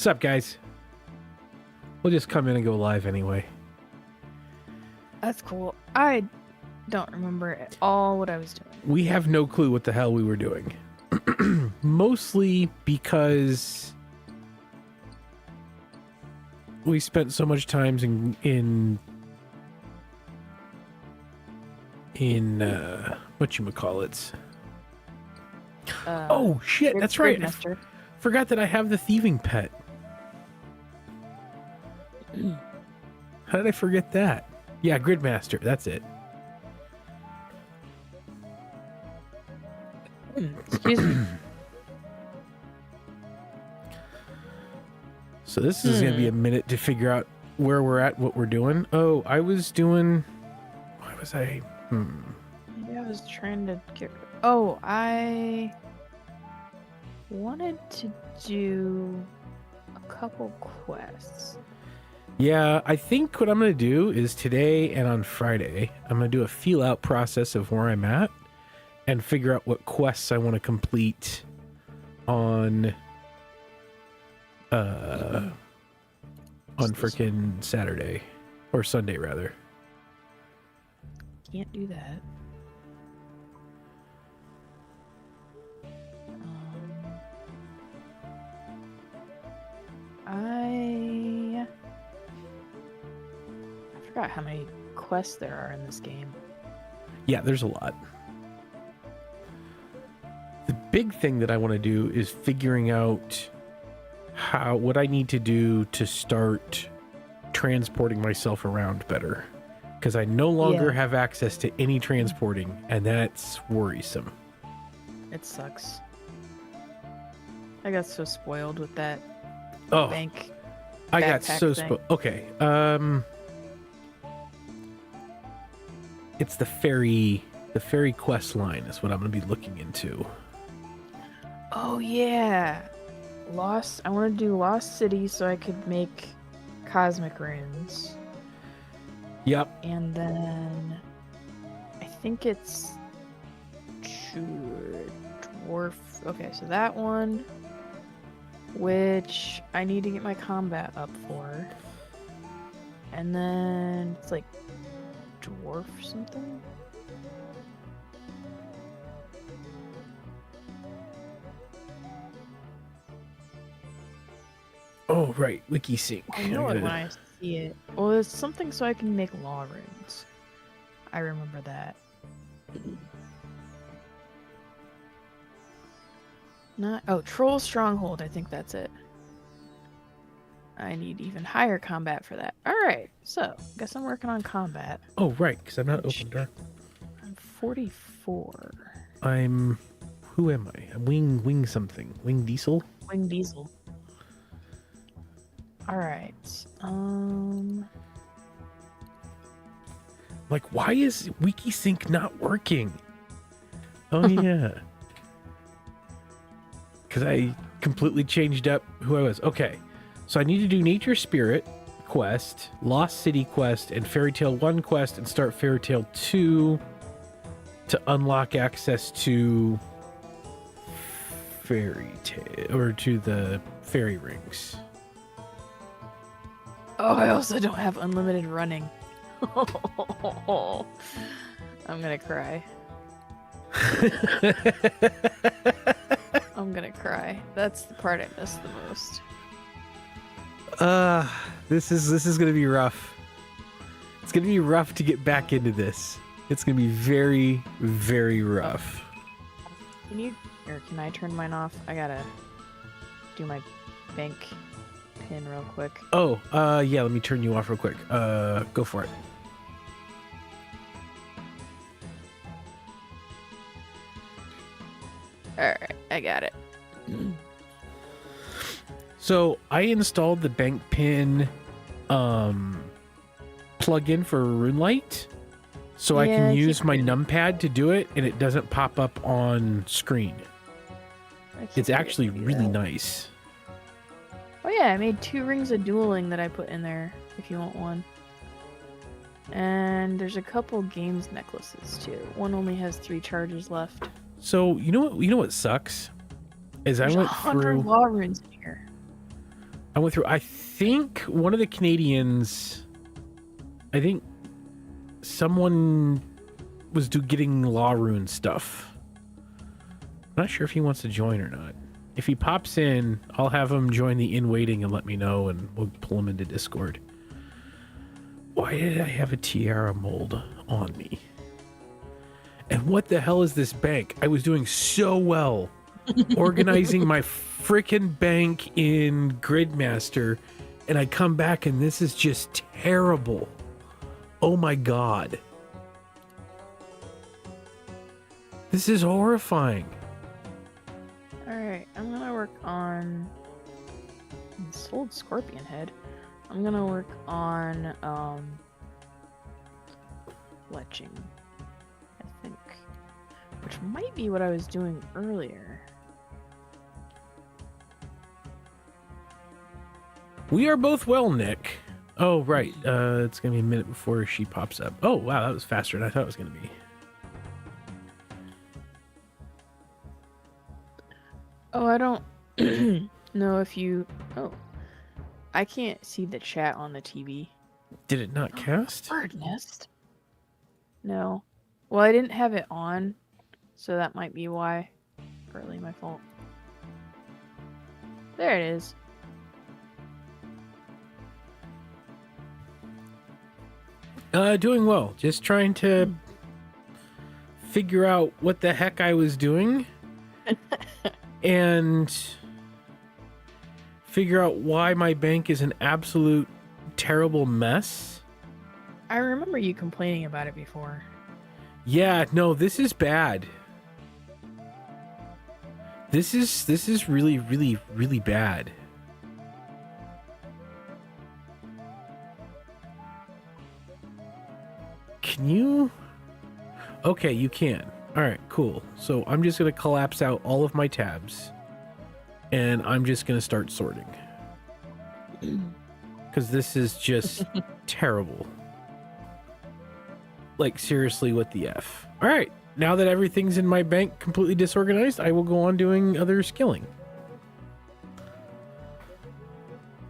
What's up, guys? We'll just come in and go live anyway. That's cool. I don't remember at all what I was doing. We have no clue what the hell we were doing. Mostly because we spent so much time in whatchamacallits. Oh shit, that's right. Forgot that I have the thieving pet. How did I forget that? Yeah, Gridmaster, that's it. Excuse me. So this is going to be a minute to figure out where we're at, what we're doing. Oh, I was doing... Why was I... Maybe I was trying to get... Oh, I wanted to do a couple quests. Yeah, I think what I'm going to do is today and on Friday, I'm going to do a feel-out process of where I'm at and figure out what quests I want to complete on freaking Saturday or Sunday rather. Can't do that. I forgot how many quests there are in this game. Yeah, there's a lot. The big thing that I want to do is figuring out what I need to do to start transporting myself around better, because I no longer have access to any transporting, and that's worrisome. It sucks. I got so spoiled with that bank. I got so spoiled. Okay, it's the ferry quest line is what I'm going to be looking into. Oh yeah, I want to do Lost City so I could make cosmic runes. Yep. And then I think it's dwarf. Okay, so that one, which I need to get my combat up for. And then it's like dwarf something. Oh, right. WikiSync. I know it when I see it. Well, it's something so I can make law runes. I remember that. Troll Stronghold. I think that's it. I need even higher combat for that. Alright, so, guess I'm working on combat. Oh, right, because I'm not OpenDark. I'm 44. Who am I? I'm Wing something. Wing Diesel? Wing Diesel. Alright, Like, why is WikiSync not working? Oh, yeah. Because I completely changed up who I was. Okay, so I need to do Nature Spirit quest, Lost City quest, and Fairy Tale 1 quest, and start Fairy Tale 2 to unlock access to Fairy Tale, or to the fairy rings. Oh, I also don't have unlimited running. I'm gonna cry. I'm gonna cry. That's the part I miss the most. This is gonna be rough. It's gonna be rough to get back into this. It's gonna be very, very rough. Can I turn mine off? I gotta do my bank pin real quick. Oh, yeah, let me turn you off real quick. Go for it. Alright, I got it. So I installed the bank pin plugin for RuneLite, so I can use my numpad to do it, and it doesn't pop up on screen. It's actually really nice. Oh yeah, I made 2 rings of dueling that I put in there, if you want one. And there's a couple games necklaces too. One only has 3 charges left. So you know what sucks? Is There's I went 100 through law runes in here. I went through. I think one of the Canadians. I think someone was getting law rune stuff. I'm not sure if he wants to join or not. If he pops in, I'll have him join the in waiting and let me know, and we'll pull him into Discord. Why did I have a tiara mold on me? And what the hell is this bank? I was doing so well organizing my freaking bank in Gridmaster, and I come back and this is just terrible. Oh my god. This is horrifying. Alright, I'm gonna work on... Sold Scorpion Head. I'm gonna work on, Fletching, I think. Which might be what I was doing earlier. We are both well, Nick. Oh, right. It's gonna be a minute before she pops up. Oh, wow, that was faster than I thought it was gonna be. Oh, I don't know if you... Oh. I can't see the chat on the TV. Did it not cast? Bird nest? No. Well, I didn't have it on, so that might be why. Partly my fault. There it is. Doing well. Just trying to figure out what the heck I was doing. And figure out why my bank is an absolute terrible mess. I remember you complaining about it before. Yeah, no, this is bad. This is really, really, really bad. Can you? Okay, you can. All right, cool. So I'm just going to collapse out all of my tabs. And I'm just going to start sorting. Because this is just terrible. Like, seriously, what the F? All right, now that everything's in my bank completely disorganized, I will go on doing other skilling.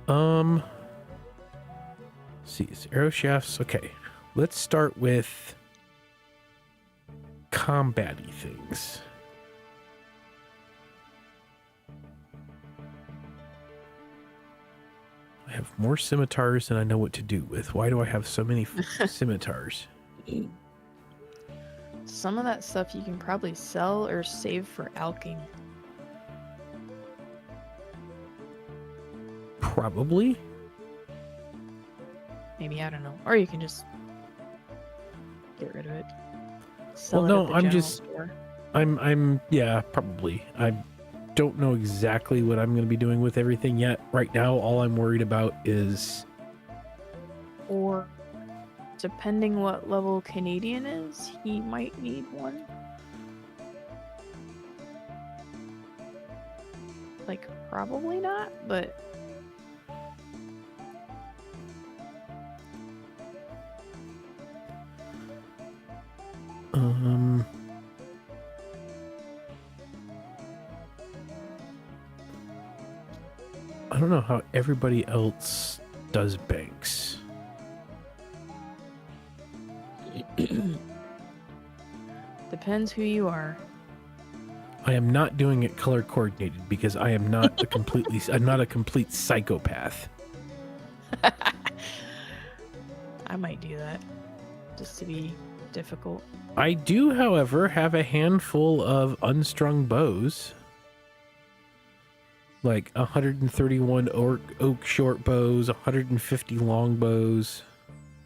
Let's see, it's arrow shafts. Okay, let's start with combat-y things. I have more scimitars than I know what to do with. Why do I have so many scimitars? Some of that stuff you can probably sell or save for alking. Probably. Maybe, I don't know. Or you can just get rid of it. Sell Well, it no, at the I'm general just... store. yeah, probably. I don't know exactly what I'm going to be doing with everything yet. Right now, all I'm worried about is... Or, depending what level Canadian is, he might need one. Like, probably not, but... I don't know how everybody else does banks. Depends who you are. I am not doing it color coordinated because I am not a completely I'm not a complete psychopath. I might do that just to be difficult. I do, however, have a handful of unstrung bows. Like 131 oak short bows, 150 long bows.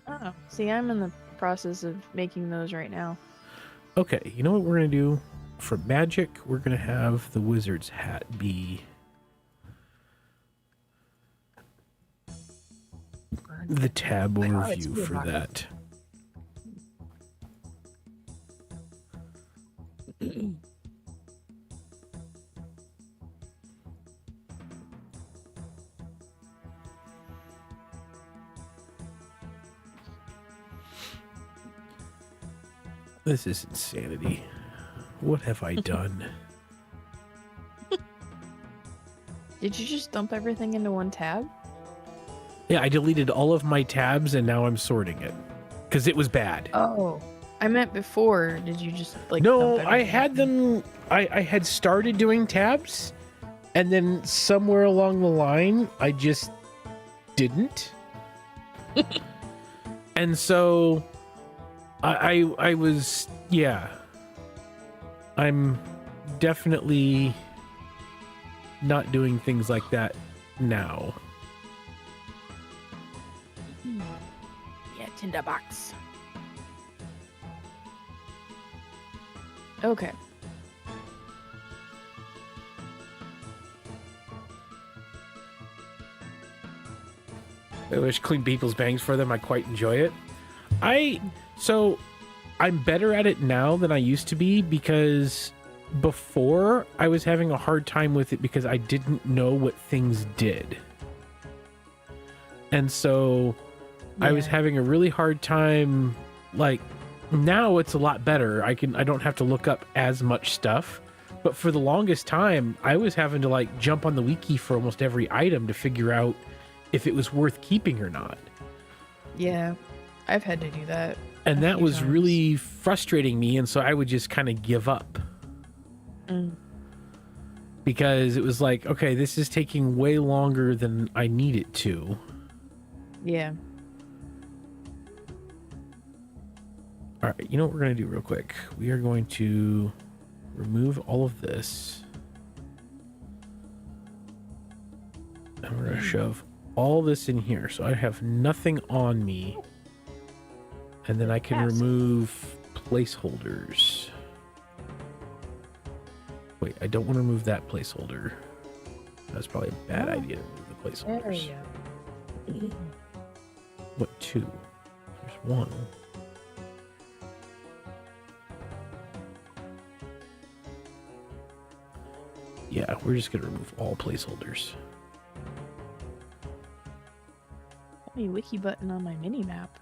Oh, see, I'm in the process of making those right now. Okay, you know what we're going to do? For magic, we're going to have the wizard's hat be the tab overview for that. This is insanity. What have I done? Did you just dump everything into one tab? Yeah, I deleted all of my tabs and now I'm sorting it because it was bad. Oh, I meant before. Did you just like No, dump I everything? had them. I had started doing tabs, and then somewhere along the line, I just didn't. And so I was, yeah. I'm definitely not doing things like that now. Yeah, tinderbox. Okay. I wish clean people's bangs for them. I quite enjoy it. So I'm better at it now than I used to be because before I was having a hard time with it because I didn't know what things did. And so I was having a really hard time. Like now it's a lot better. I don't have to look up as much stuff. But for the longest time, I was having to like jump on the wiki for almost every item to figure out if it was worth keeping or not. Yeah, I've had to do that. And that was really frustrating me. And so I would just kind of give up. Because it was like, okay, this is taking way longer than I need it to. Yeah. All right, you know what we're going to do real quick? We are going to remove all of this. And we're going to shove all this in here. So I have nothing on me. And then I can remove placeholders. Wait, I don't want to remove that placeholder. That's probably a bad idea to remove the placeholders. There you go. What, two? There's one. Yeah, we're just going to remove all placeholders. A wiki button on my mini map.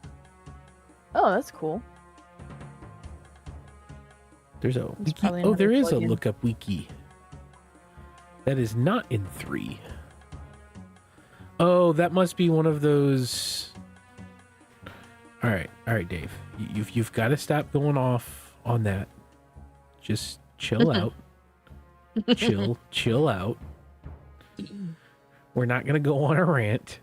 Oh, that's cool. There's a That's wiki. probably Oh, there another is a plugin. lookup wiki. That is not in 3. Oh, that must be one of those. All right, Dave. You've got to stop going off on that. Just chill out. Chill out. We're not gonna go on a rant.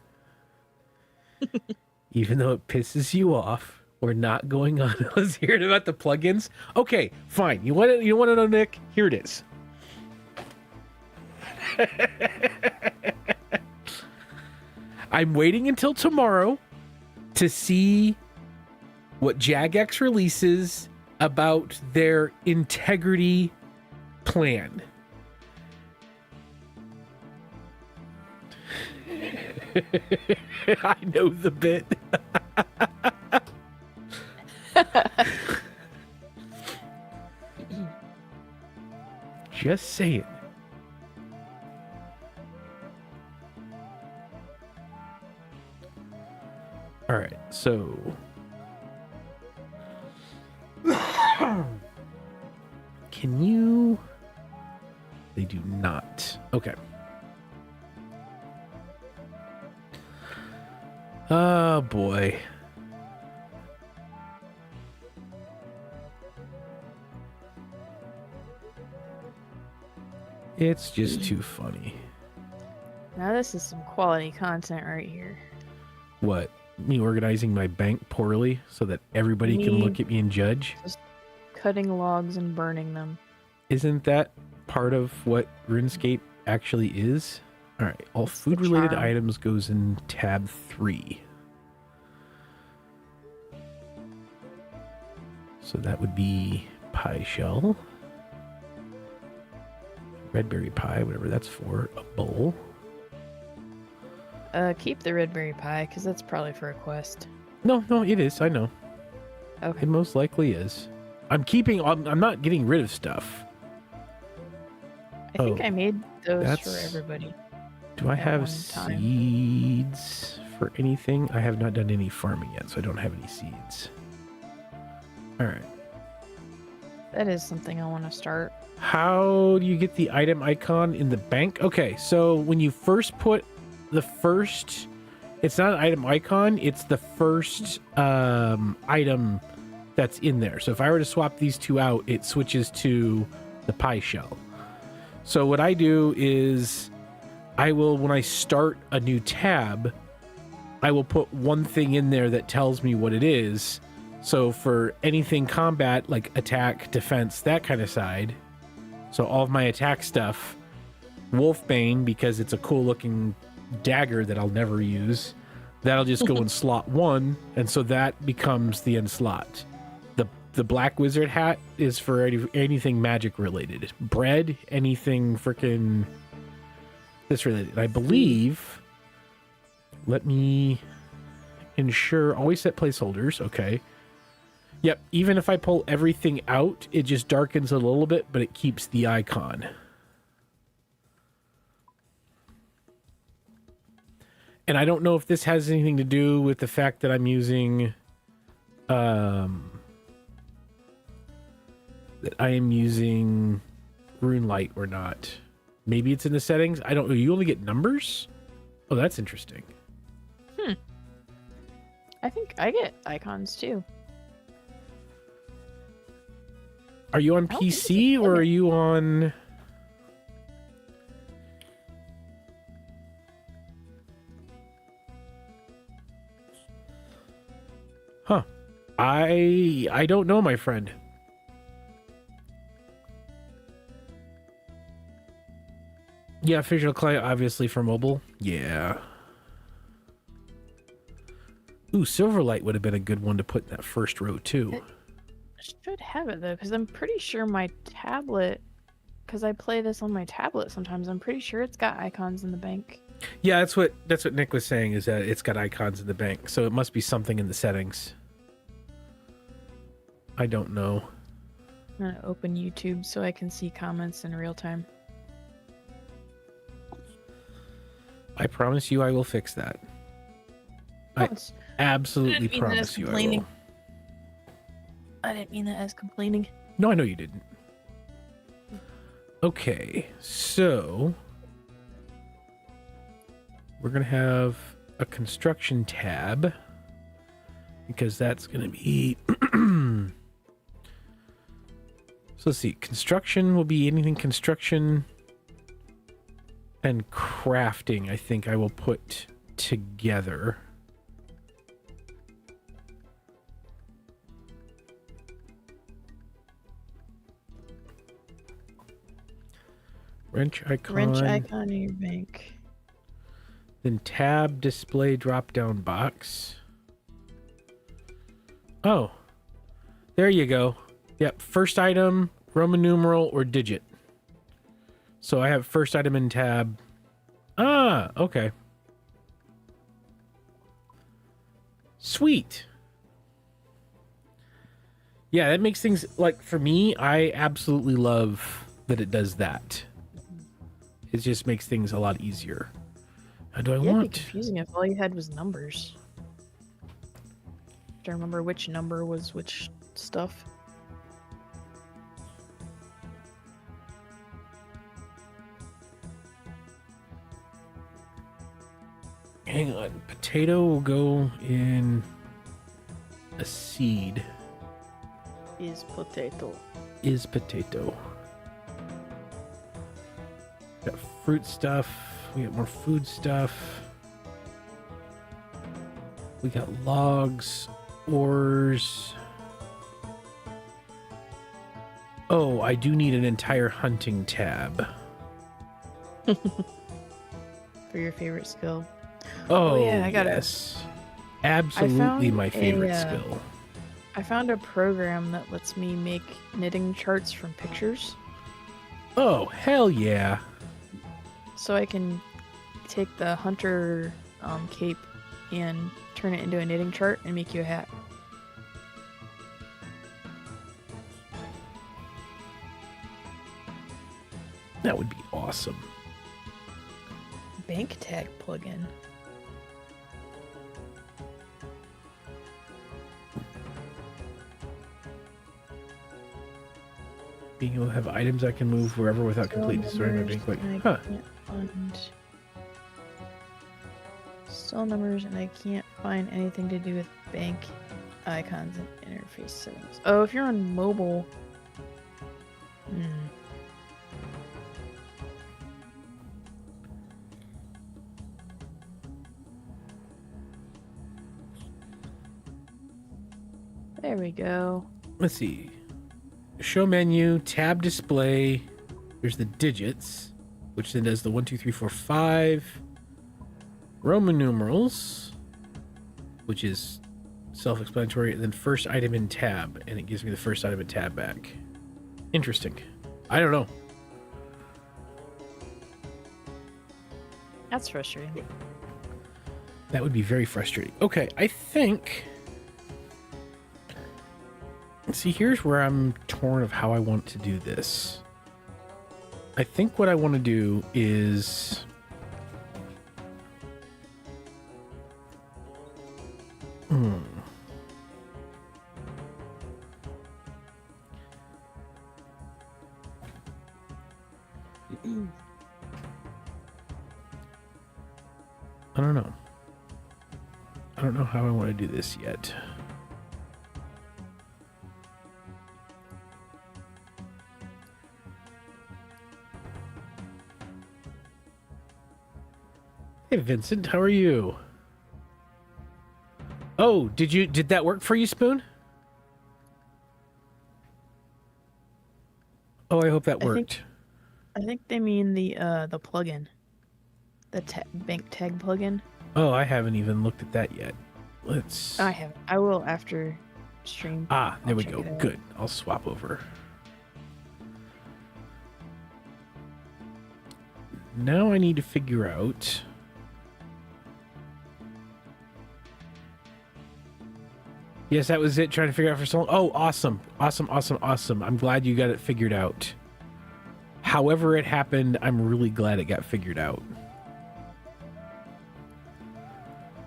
Even though it pisses you off, we're not going on. I was hearing about the plugins. Okay, fine. You want to know, Nick? Here it is. I'm waiting until tomorrow to see what Jagex releases about their integrity plan. I know the bit. Just saying. All right, so can you? They do not. Okay. Oh boy. It's just too funny. Now this is some quality content right here. What? Me organizing my bank poorly so that everybody can look at me and judge? Just cutting logs and burning them. Isn't that part of what RuneScape actually is? All right, all food-related items goes in tab 3. So that would be pie shell, red berry pie, whatever that's for, a bowl. Keep the red berry pie, because that's probably for a quest. No, it is. I know. Okay. It most likely is. I'm not getting rid of stuff. I think I made those for that's- everybody. Do I at have one time. seeds for anything? I have not done any farming yet, so I don't have any seeds. All right. That is something I want to start. How do you get the item icon in the bank? Okay, so when you first put the first, it's not an item icon, it's the first item that's in there. So if I were to swap these two out, it switches to the pie shell. So what I do is I will, when I start a new tab, I will put one thing in there that tells me what it is. So for anything combat, like attack, defense, that kind of side, so all of my attack stuff, Wolfbane, because it's a cool looking dagger that I'll never use, that'll just go in slot 1, and so that becomes the end slot. The Black Wizard hat is for anything magic related. Bread, anything freaking this related. I believe, let me ensure, always set placeholders, okay. Yep, even if I pull everything out, it just darkens a little bit, but it keeps the icon. And I don't know if this has anything to do with the fact that I'm using that I am using Runelight or not. Maybe it's in the settings. I don't know. You only get numbers? Oh, that's interesting. I think I get icons too. Are you on PC or are you on... Huh. I don't know, my friend. Yeah, Visual Client, obviously for mobile. Yeah. Ooh, Silverlight would have been a good one to put in that first row, too. Should have it, though, because I'm pretty sure my tablet... Because I play this on my tablet sometimes. I'm pretty sure it's got icons in the bank. Yeah, that's what Nick was saying, is that it's got icons in the bank. So it must be something in the settings. I don't know. I'm going to open YouTube so I can see comments in real time. I promise you I will fix that. I absolutely promise you I will. I didn't mean that as complaining. No, I know you didn't. Okay, so we're going to have a construction tab because that's going to be... So let's see. Construction will be anything construction, and crafting I think I will put together. Wrench icon in your bank. Then tab display drop down box. Oh, there you go. Yep, first item, Roman numeral or digit. So I have first item in tab. Ah, okay. Sweet. Yeah, that makes things, like, for me, I absolutely love that it does that. It just makes things a lot easier. How do I want? It'd be confusing if all you had was numbers. Do I remember which number was which stuff? Hang on. Potato will go in a seed. Is potato. Is potato. Got fruit stuff. We got more food stuff. We got logs, ores. Oh, I do need an entire hunting tab. For your favorite skill. Oh, yeah, I got yes. Absolutely my favorite skill. I found a program that lets me make knitting charts from pictures. Oh, hell yeah. So I can take the hunter cape and turn it into a knitting chart and make you a hat. That would be awesome. Bank tag plugin. Being able to have items I can move wherever without completely destroying my bank. And Huh. I can't find cell numbers, and I can't find anything to do with bank icons and interface settings. Oh, if you're on mobile. There we go. Let's see. Show menu, tab display. There's the digits, which then does the 1, 2, 3, 4, 5. Roman numerals, which is self-explanatory, and then first item in tab, and it gives me the first item in tab back. Interesting. I don't know. That's frustrating. That would be very frustrating. Okay, I think... See, here's where I'm torn of how I want to do this. I think what I want to do is... I don't know. I don't know how I want to do this yet. Hey Vincent, how are you? Oh, did that work for you, Spoon? Oh, I hope that worked. I think they mean the plugin. The bank tag plugin. Oh, I haven't even looked at that yet. Let's... I haven't. I will after stream. Ah, there we check go. it out. Good. I'll swap over. Now I need to figure out... Yes, that was it. Trying to figure out for so long. Oh, awesome. Awesome, awesome, awesome. I'm glad you got it figured out. However it happened, I'm really glad it got figured out.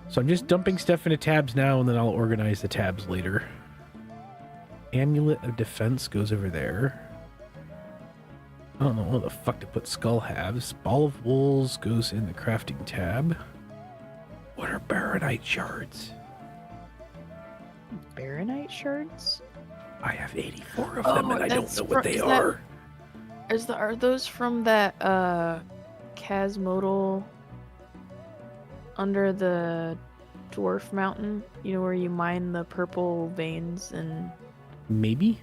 So I'm just dumping stuff into tabs now, and then I'll organize the tabs later. Amulet of Defense goes over there. I don't know what the fuck to put skull halves. Ball of Wools goes in the crafting tab. What are Baronite shards? Baronite shards? I have 84 of them, and I don't know what they that- are. Are those from that Chasmodal under the dwarf mountain? You know, where you mine the purple veins and... Maybe?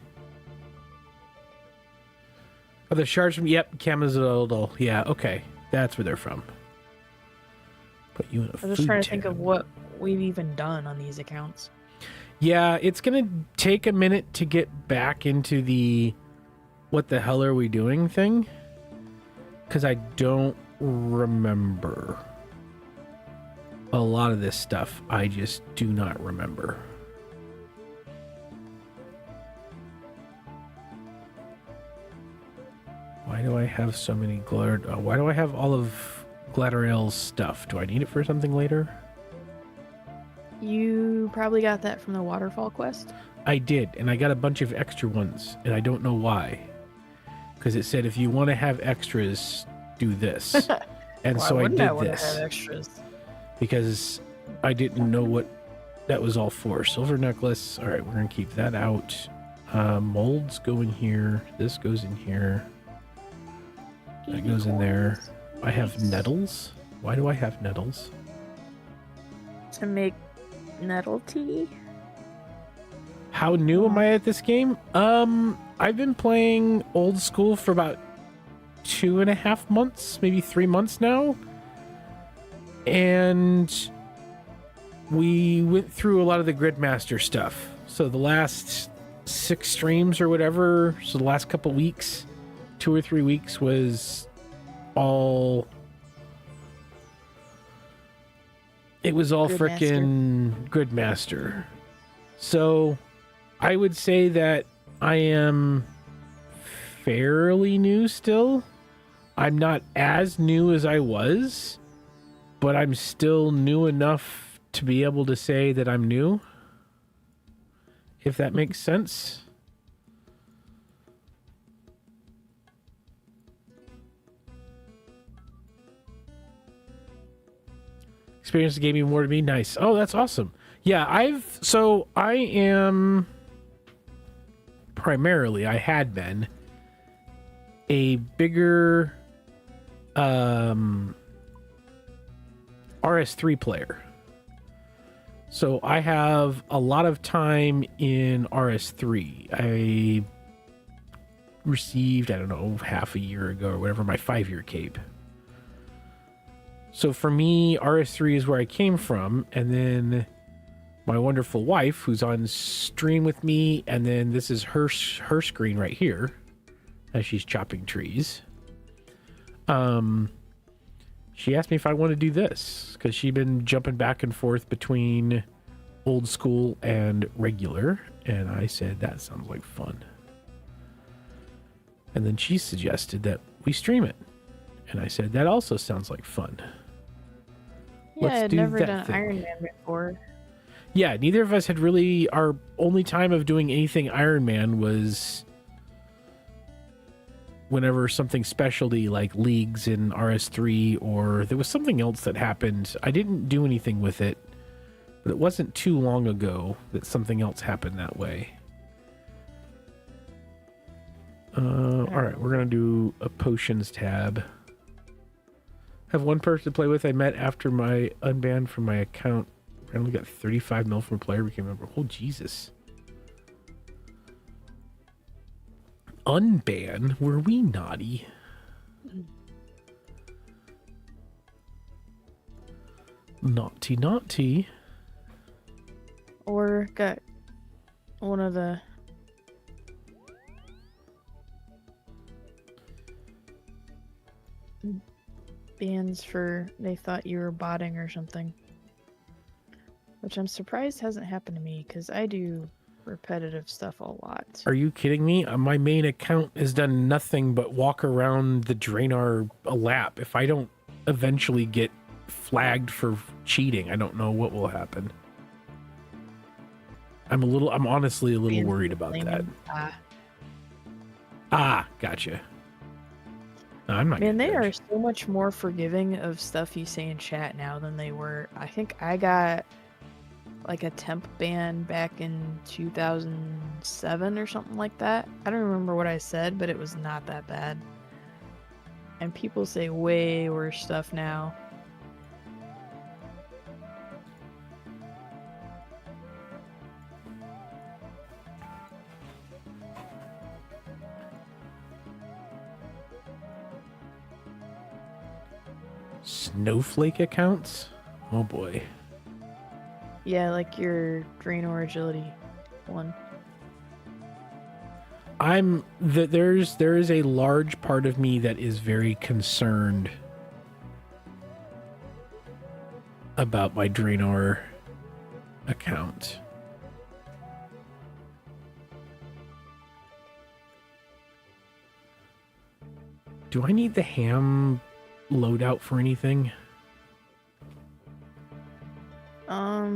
Oh, the shards from... Yep, Camazodal. Yeah, okay. That's where they're from. Put you in a I'm just food trying to think tab. of what we've even done on these accounts. Yeah, it's going to take a minute to get back into the what the hell are we doing thing. Because I don't remember a lot of this stuff. I just do not remember. Why do I have so many why do I have all of Gladerail's stuff? Do I need it for something later? You probably got that from the waterfall quest. I did, and I got a bunch of extra ones, and I don't know why. Because it said if you want to have extras, do this. And Why so I wouldn't did wanna this. have extras? Because I didn't know what that was all for. Silver necklace. All right, we're going to keep that out. Molds go in here. This goes in here. That goes in there. I have nettles. Why do I have nettles? To make nettle tea? How new am I at this game? I've been playing old school for about 2.5 months, maybe 3 months now. And we went through a lot of the Gridmaster stuff. So the last 6 streams or whatever, so the last couple weeks, 2 or 3 weeks was all... It was all frickin' Gridmaster. So I would say that I am fairly new still. I'm not as new as I was, but I'm still new enough to be able to say that I'm new. If that makes sense. experience gave me more to me. Nice. Oh, that's awesome. Yeah, I am primarily, I had been a bigger RS3 player. So I have a lot of time in RS3. I received, I don't know, half a year ago or whatever, my 5-year cape. So for me, RS3 is where I came from, and then my wonderful wife, who's on stream with me, and then this is her screen right here, as she's chopping trees. She asked me if I want to do this, because she'd been jumping back and forth between old school and regular, and I said, that sounds like fun. And then she suggested that we stream it, and I said, that also sounds like fun. Yeah, Let's I'd do never that done thing. Ironman before. Yeah, neither of us had really, our only time of doing anything Ironman was whenever something specialty like leagues in RS3, or there was something else that happened. I didn't do anything with it, but it wasn't too long ago that something else happened that way. All right, we're going to do a potions tab. Have one person to play with I met after my unbanned from my account. I only got 35 mil from a player became a member. Oh, Jesus. Unban? Were we naughty? Naughty, naughty. Or got one of the bans for they thought you were botting or something. Which I'm surprised hasn't happened to me, because I do repetitive stuff a lot. Are you kidding me? My main account has done nothing but walk around the Draenor a lap. If I don't eventually get flagged for cheating, I don't know what will happen. I'm honestly a little worried about that. Gotcha. No, I'm not. Man, they judged. are so much more forgiving of stuff you say in chat now than they were. I think I got like a temp ban back in 2007 or something like that. I don't remember what I said, but it was not that bad. And people say way worse stuff now. Snowflake accounts? Oh boy. Yeah, like your Draenor agility one. There is a large part of me that is very concerned about my Draenor account. Do I need the ham loadout for anything?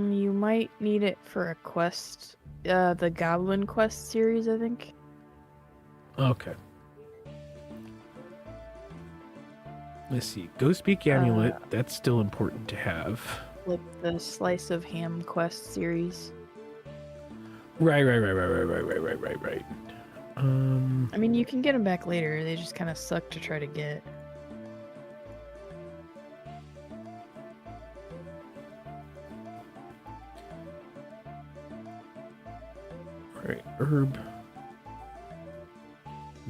You might need it for a quest. The Goblin Quest series, I think. Okay. Let's see. Ghostbeak Amulet. That's still important to have. Like the Slice of Ham quest series. Right. I mean, you can get them back later. They just kind of suck to try to get. Right, herb.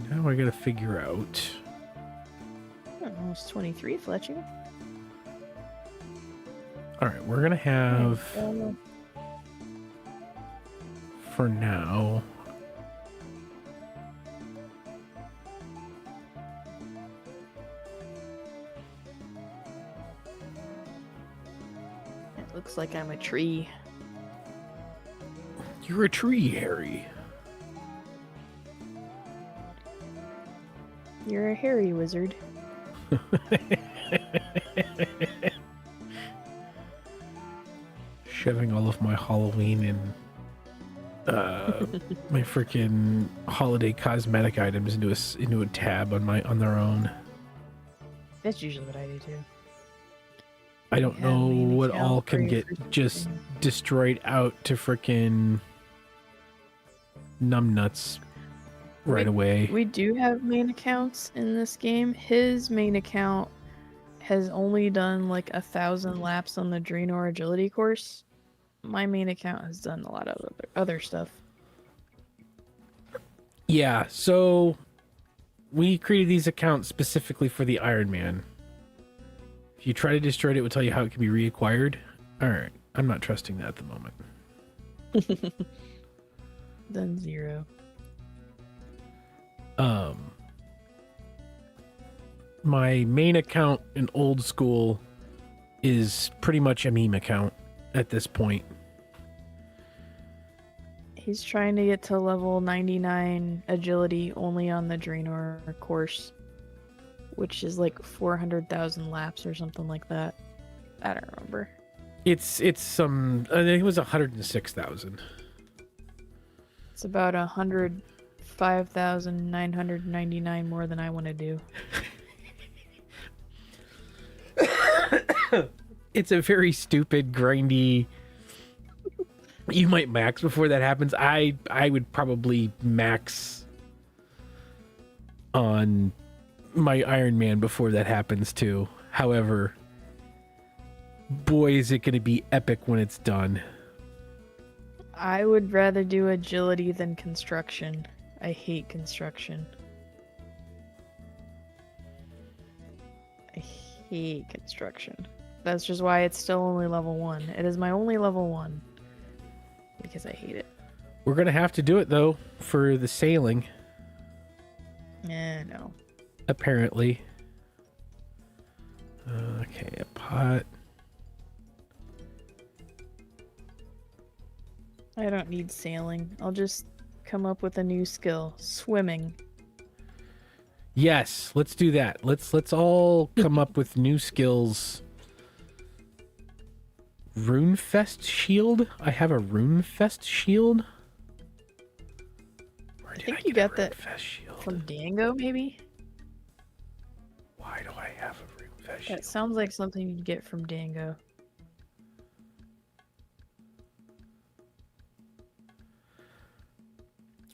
Now I gotta figure out. Almost 23 fletching. Alright, we're gonna have, for now, It looks like I'm a tree. you're a tree, Harry. You're a hairy wizard. Shoving all of my Halloween and my freaking holiday cosmetic items into a tab on their own. That's usually what I do too. I We don't have know main what account all can free get for just shipping. destroyed out to frickin' numbnuts right away. We do have main accounts in this game. His main account has only done like 1,000 laps on the Draenor agility course. My main account has done a lot of other stuff. Yeah, so we created these accounts specifically for the Ironman. If you try to destroy it, it will tell you how it can be reacquired. All right, I'm not trusting that at the moment. Done 0. My main account in old school is pretty much a meme account at this point. He's trying to get to level 99 agility only on the Draenor course, which is like 400,000 laps or something like that. I don't remember. It's some. I think it was 106,000. It's about 105,999 more than I want to do. It's a very stupid, grindy. You might max before that happens. I would probably max on my Ironman before that happens too. However, boy, is it going to be epic when it's done. I would rather do agility than construction. I hate construction. I hate construction. That's just why it's still only level 1. It is my only level 1. Because I hate it. We're going to have to do it though for the sailing. No. Apparently. Okay, a pot. I don't need sailing. I'll just come up with a new skill. Swimming. Yes, let's do that. Let's all come up with new skills. Runefest shield? I have a Runefest shield? Where I did think I you get a got that Runefest shield? from Dango, maybe? Why do I have a Runefest shield? That sounds like something you'd get from Dango.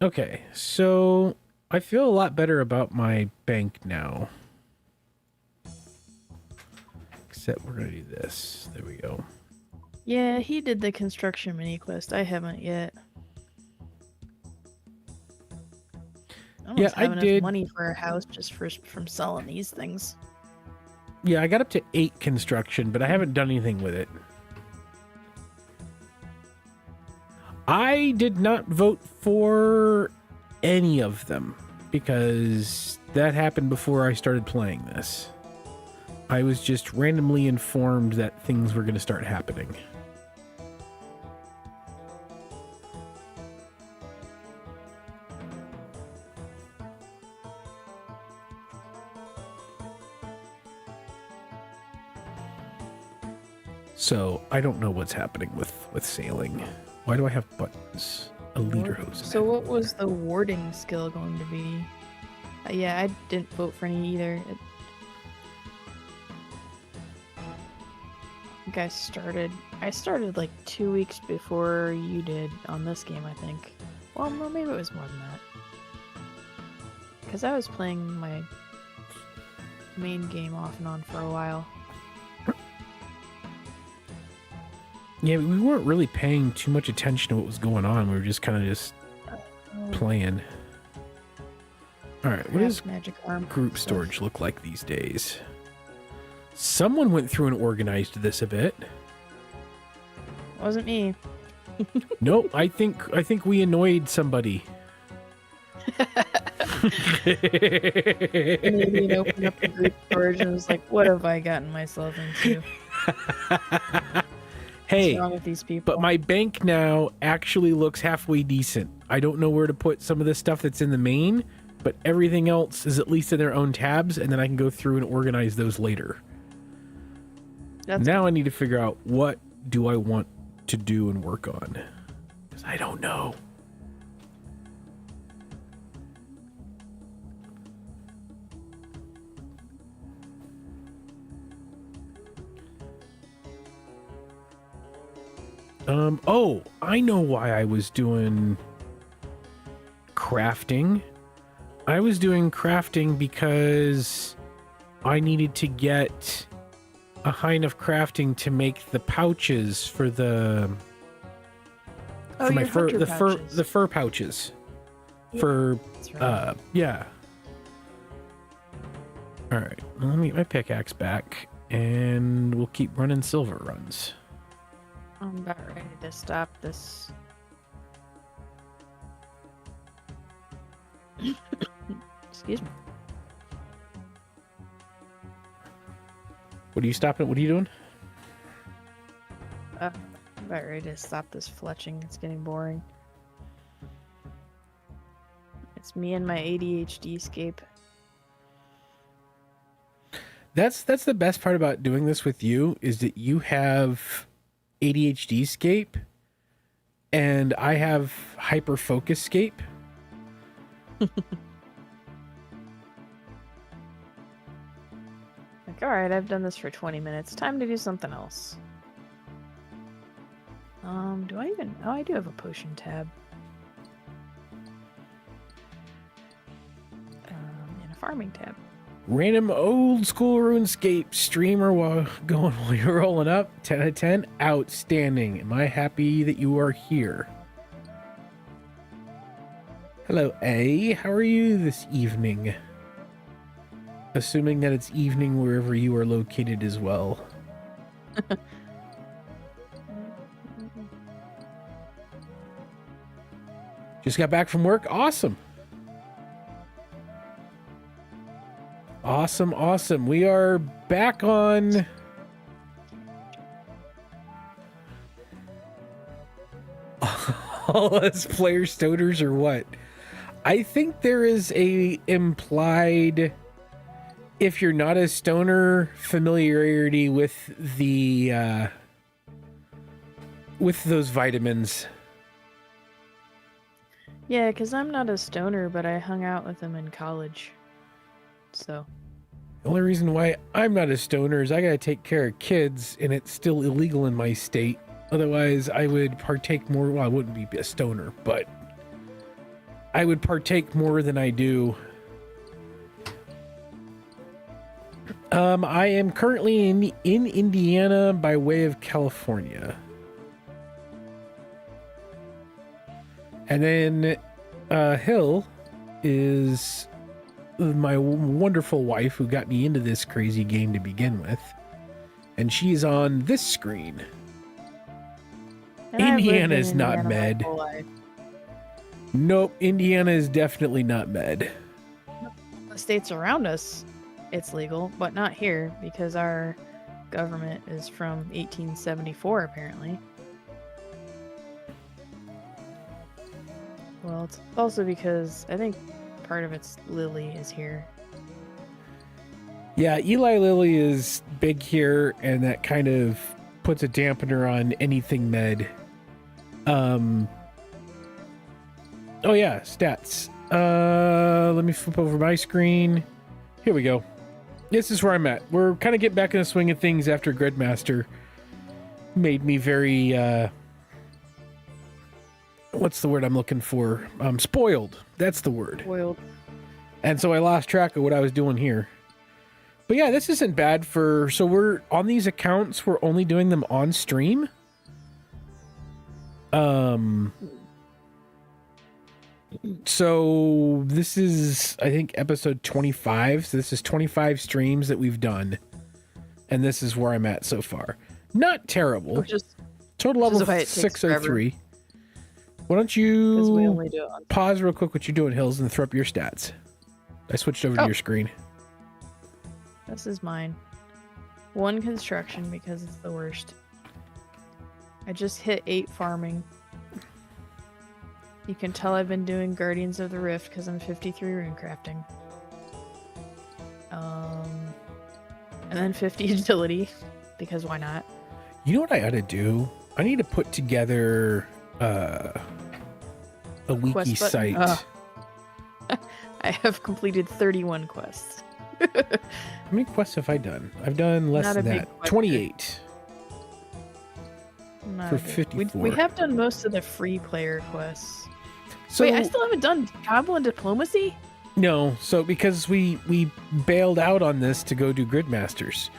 Okay, so I feel a lot better about my bank now. Except we're gonna do this. There we go. Yeah, he did the construction mini quest. I haven't yet. I almost Yeah, have I enough did. money for a house just from selling these things. Yeah, I got up to 8 construction, but I haven't done anything with it. I did not vote for any of them because that happened before I started playing this. I was just randomly informed that things were going to start happening. So I don't know what's happening with sailing. Why do I have buttons? A leader hose. So what was the warding skill going to be? Yeah, I didn't vote for any either. I think I started like 2 weeks before you did on this game, I think. Well, no, maybe it was more than that. Because I was playing my main game off and on for a while. Yeah, we weren't really paying too much attention to what was going on. We were just kind of just playing. All right, what does magic armor group stuff. storage look like these days? Someone went through and organized this a bit. Wasn't me. Nope, I think we annoyed somebody. Canadian opened up the group storage and was like, "What have I gotten myself into? Hey, What's wrong with these people?" but my bank now actually looks halfway decent. I don't know where to put some of the stuff that's in the main, but everything else is at least in their own tabs, and then I can go through and organize those later. Now I need to figure out what do I want to do and work on, because I don't know. Oh, I know why I was doing crafting. I was doing crafting because I needed to get a high enough crafting to make the pouches for the for my fur, the fur pouches. Yeah, For that's right. yeah. All right, well, let me get my pickaxe back, and we'll keep running silver runs. I'm about ready to stop this. Excuse me. What are you stopping? What are you doing? I'm about ready to stop this fletching. It's getting boring. It's me and my ADHD scape. That's the best part about doing this with you is that you have ADHD scape and I have hyper focus scape. Like, alright, I've done this for 20 minutes. Time to do something else. Do I even... Oh, I do have a potion tab. And a farming tab. Random old school RuneScape streamer while you're rolling up. 10 out of 10. Outstanding. Am I happy that you are here? Hello, A. How are you this evening? Assuming that it's evening wherever you are located as well. Just got back from work. Awesome. Awesome. We are back on... all us player stoners or what? I think there is a implied, if you're not a stoner, familiarity with the with those vitamins. Yeah, because I'm not a stoner, but I hung out with him in college. So. The only reason why I'm not a stoner is I gotta take care of kids, and it's still illegal in my state. Otherwise, I would partake more. Well, I wouldn't be a stoner, but I would partake more than I do. I am currently in Indiana by way of California. And then Hill is my wonderful wife who got me into this crazy game to begin with. And she's on this screen. And I've lived in Indiana is not Indiana my med. whole life. Nope, Indiana is definitely not med. The states around us, it's legal, but not here because our government is from 1874, apparently. Well, it's also because I think part of it's Lily is here. Yeah, Eli Lilly is big here, and that kind of puts a dampener on anything med. Oh yeah, stats. Let me flip over my screen. Here we go. This is where I'm at. We're kind of getting back in the swing of things after Gridmaster made me very, what's the word I'm looking for? Spoiled. That's the word. Spoiled. And so I lost track of what I was doing here. But yeah, this isn't bad for... So we're on these accounts, we're only doing them on stream. So this is, I think, episode 25. So this is 25 streams that we've done. And this is where I'm at so far. Not terrible. Total level 603. Why don't you pause real quick what you're doing, Hills, and throw up your stats. I switched over to your screen. This is mine. 1 construction because it's the worst. I just hit 8 farming. You can tell I've been doing Guardians of the Rift because I'm 53 rune crafting. And then 50 agility because why not? You know what I ought to do? I need to put together a wiki site. I have completed 31 quests. How many quests have I done? I've done less than that. 28. I'm for 54. We have done most of the free player quests. So, wait, I still haven't done travel and diplomacy? No, so because we bailed out on this to go do Gridmasters.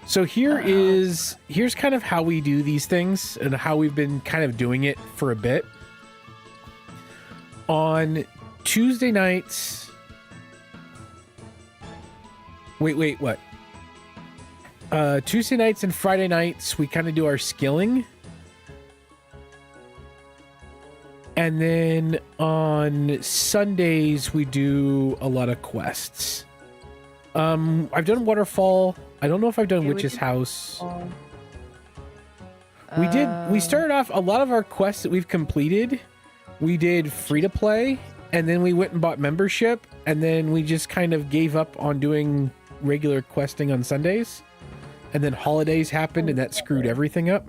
So here's kind of how we do these things and how we've been kind of doing it for a bit. On Tuesday nights... Wait, what? Tuesday nights and Friday nights, we kind of do our skilling. And then on Sundays, we do a lot of quests. I've done Waterfall. I don't know if I've done Witch's House. We started off a lot of our quests that we've completed. We did free to play, and then we went and bought membership, and then we just kind of gave up on doing regular questing on Sundays. And then holidays happened, and that screwed everything up.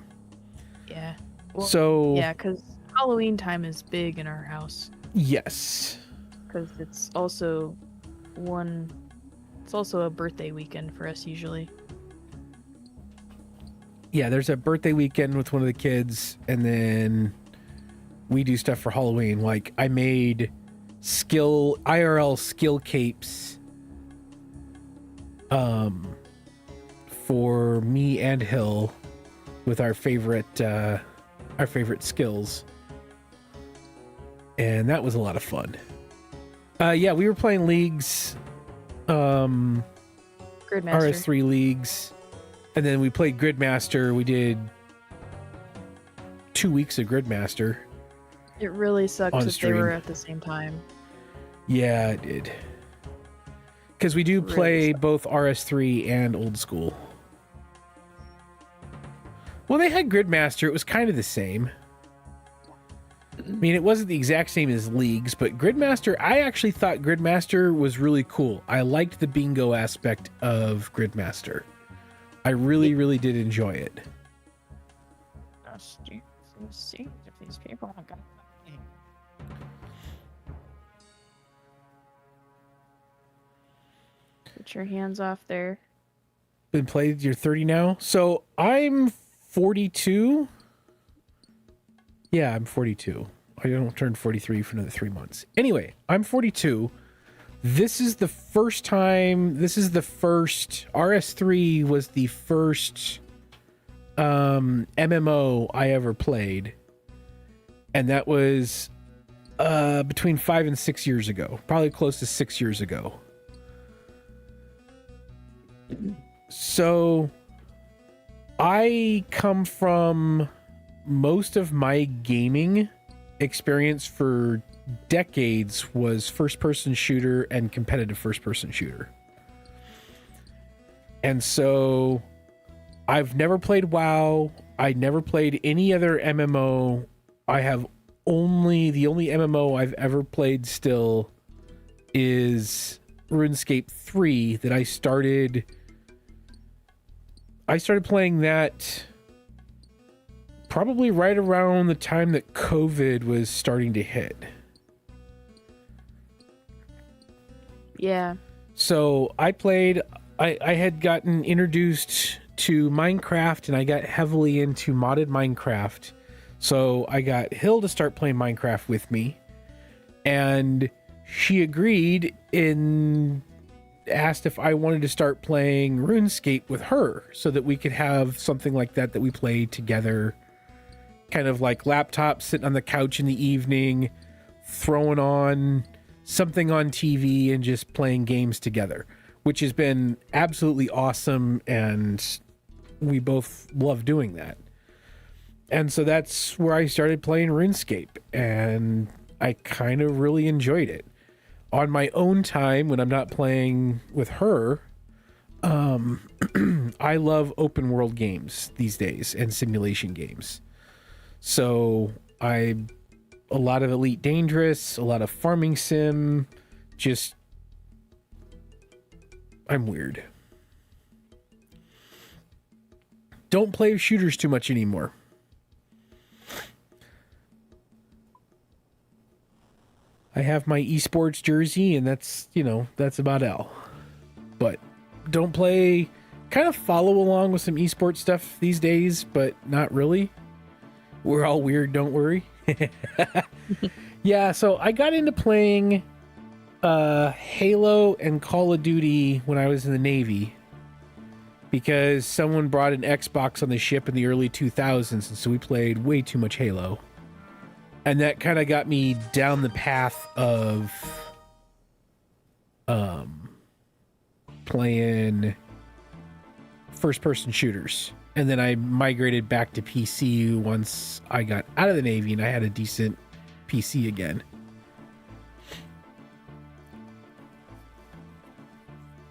Yeah. Well, yeah, because Halloween time is big in our house. Yes. Because it's also a birthday weekend for us usually. Yeah, there's a birthday weekend with one of the kids, and then we do stuff for Halloween. Like, I made IRL skill capes for me and Hill with our favorite skills. And that was a lot of fun. Yeah, we were playing leagues, Gridmaster. RS3 leagues, and then we played Gridmaster. We did 2 weeks of Gridmaster. It really sucks that they were at the same time. Yeah, it did. Because we do play both RS3 and old school. Well, they had Gridmaster. It was kind of the same. I mean, it wasn't the exact same as leagues, but Gridmaster, I actually thought Gridmaster was really cool. I liked the bingo aspect of Gridmaster. I really, really did enjoy it. Let's see if these people are gonna... Get your hands off there. Been played, you're 30 now? So I'm 42. Yeah, I'm 42. I don't turn 43 for another 3 months. Anyway, I'm 42. This is the first RS3 was the first MMO I ever played. And that was between 5 and 6 years ago. Probably close to 6 years ago. So I come from most of my gaming experience for decades was first-person shooter and competitive first-person shooter. And so I've never played WoW. I never played any other MMO. The only MMO I've ever played still is RuneScape 3 that I started playing that probably right around the time that COVID was starting to hit. Yeah. So I had gotten introduced to Minecraft, and I got heavily into modded Minecraft. So I got Hill to start playing Minecraft with me, and she agreed and asked if I wanted to start playing RuneScape with her so that we could have something like that we play together, kind of like laptop, sitting on the couch in the evening, throwing on something on TV and just playing games together, which has been absolutely awesome, and we both love doing that. And so that's where I started playing RuneScape, and I kind of really enjoyed it. On my own time, when I'm not playing with her, I love open world games these days and simulation games. So a lot of Elite Dangerous, a lot of Farming Sim, I'm weird. Don't play shooters too much anymore. I have my esports jersey, and that's about all. But don't play, kind of follow along with some esports stuff these days, but not really. We're all weird, don't worry. Yeah, so I got into playing Halo and Call of Duty when I was in the Navy because someone brought an Xbox on the ship in the early 2000s, and so we played way too much Halo. And that kind of got me down the path of playing first-person shooters. And then I migrated back to PC once I got out of the Navy and I had a decent PC again.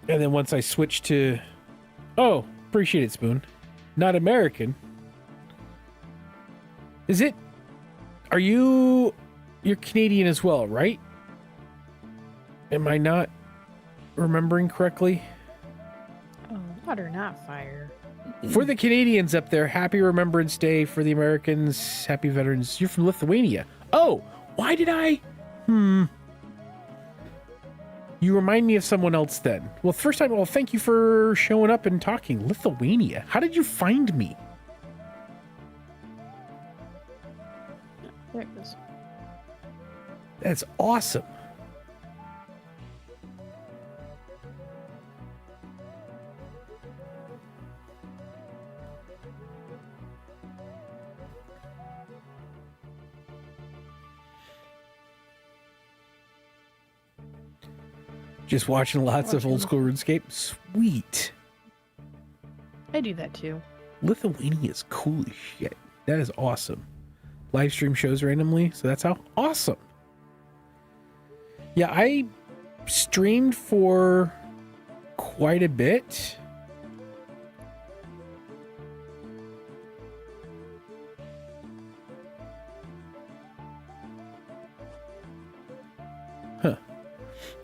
And then once I switched to... Oh, appreciate it, Spoon. Not American. Is it... Are you... You're Canadian as well, right? Am I not remembering correctly? Oh, water, not fire. For the Canadians up there, happy Remembrance Day. For the Americans, happy Veterans. You're from Lithuania. Oh, why did I... You remind me of someone else then. Well, first time, well, thank you for showing up and talking. Lithuania. How did you find me? There it goes. That's awesome. Just watching lots of old school RuneScape. Sweet. I do that too. Lithuania is cool as shit. That is awesome. Live stream shows randomly, so that's how awesome. Yeah, I streamed for quite a bit.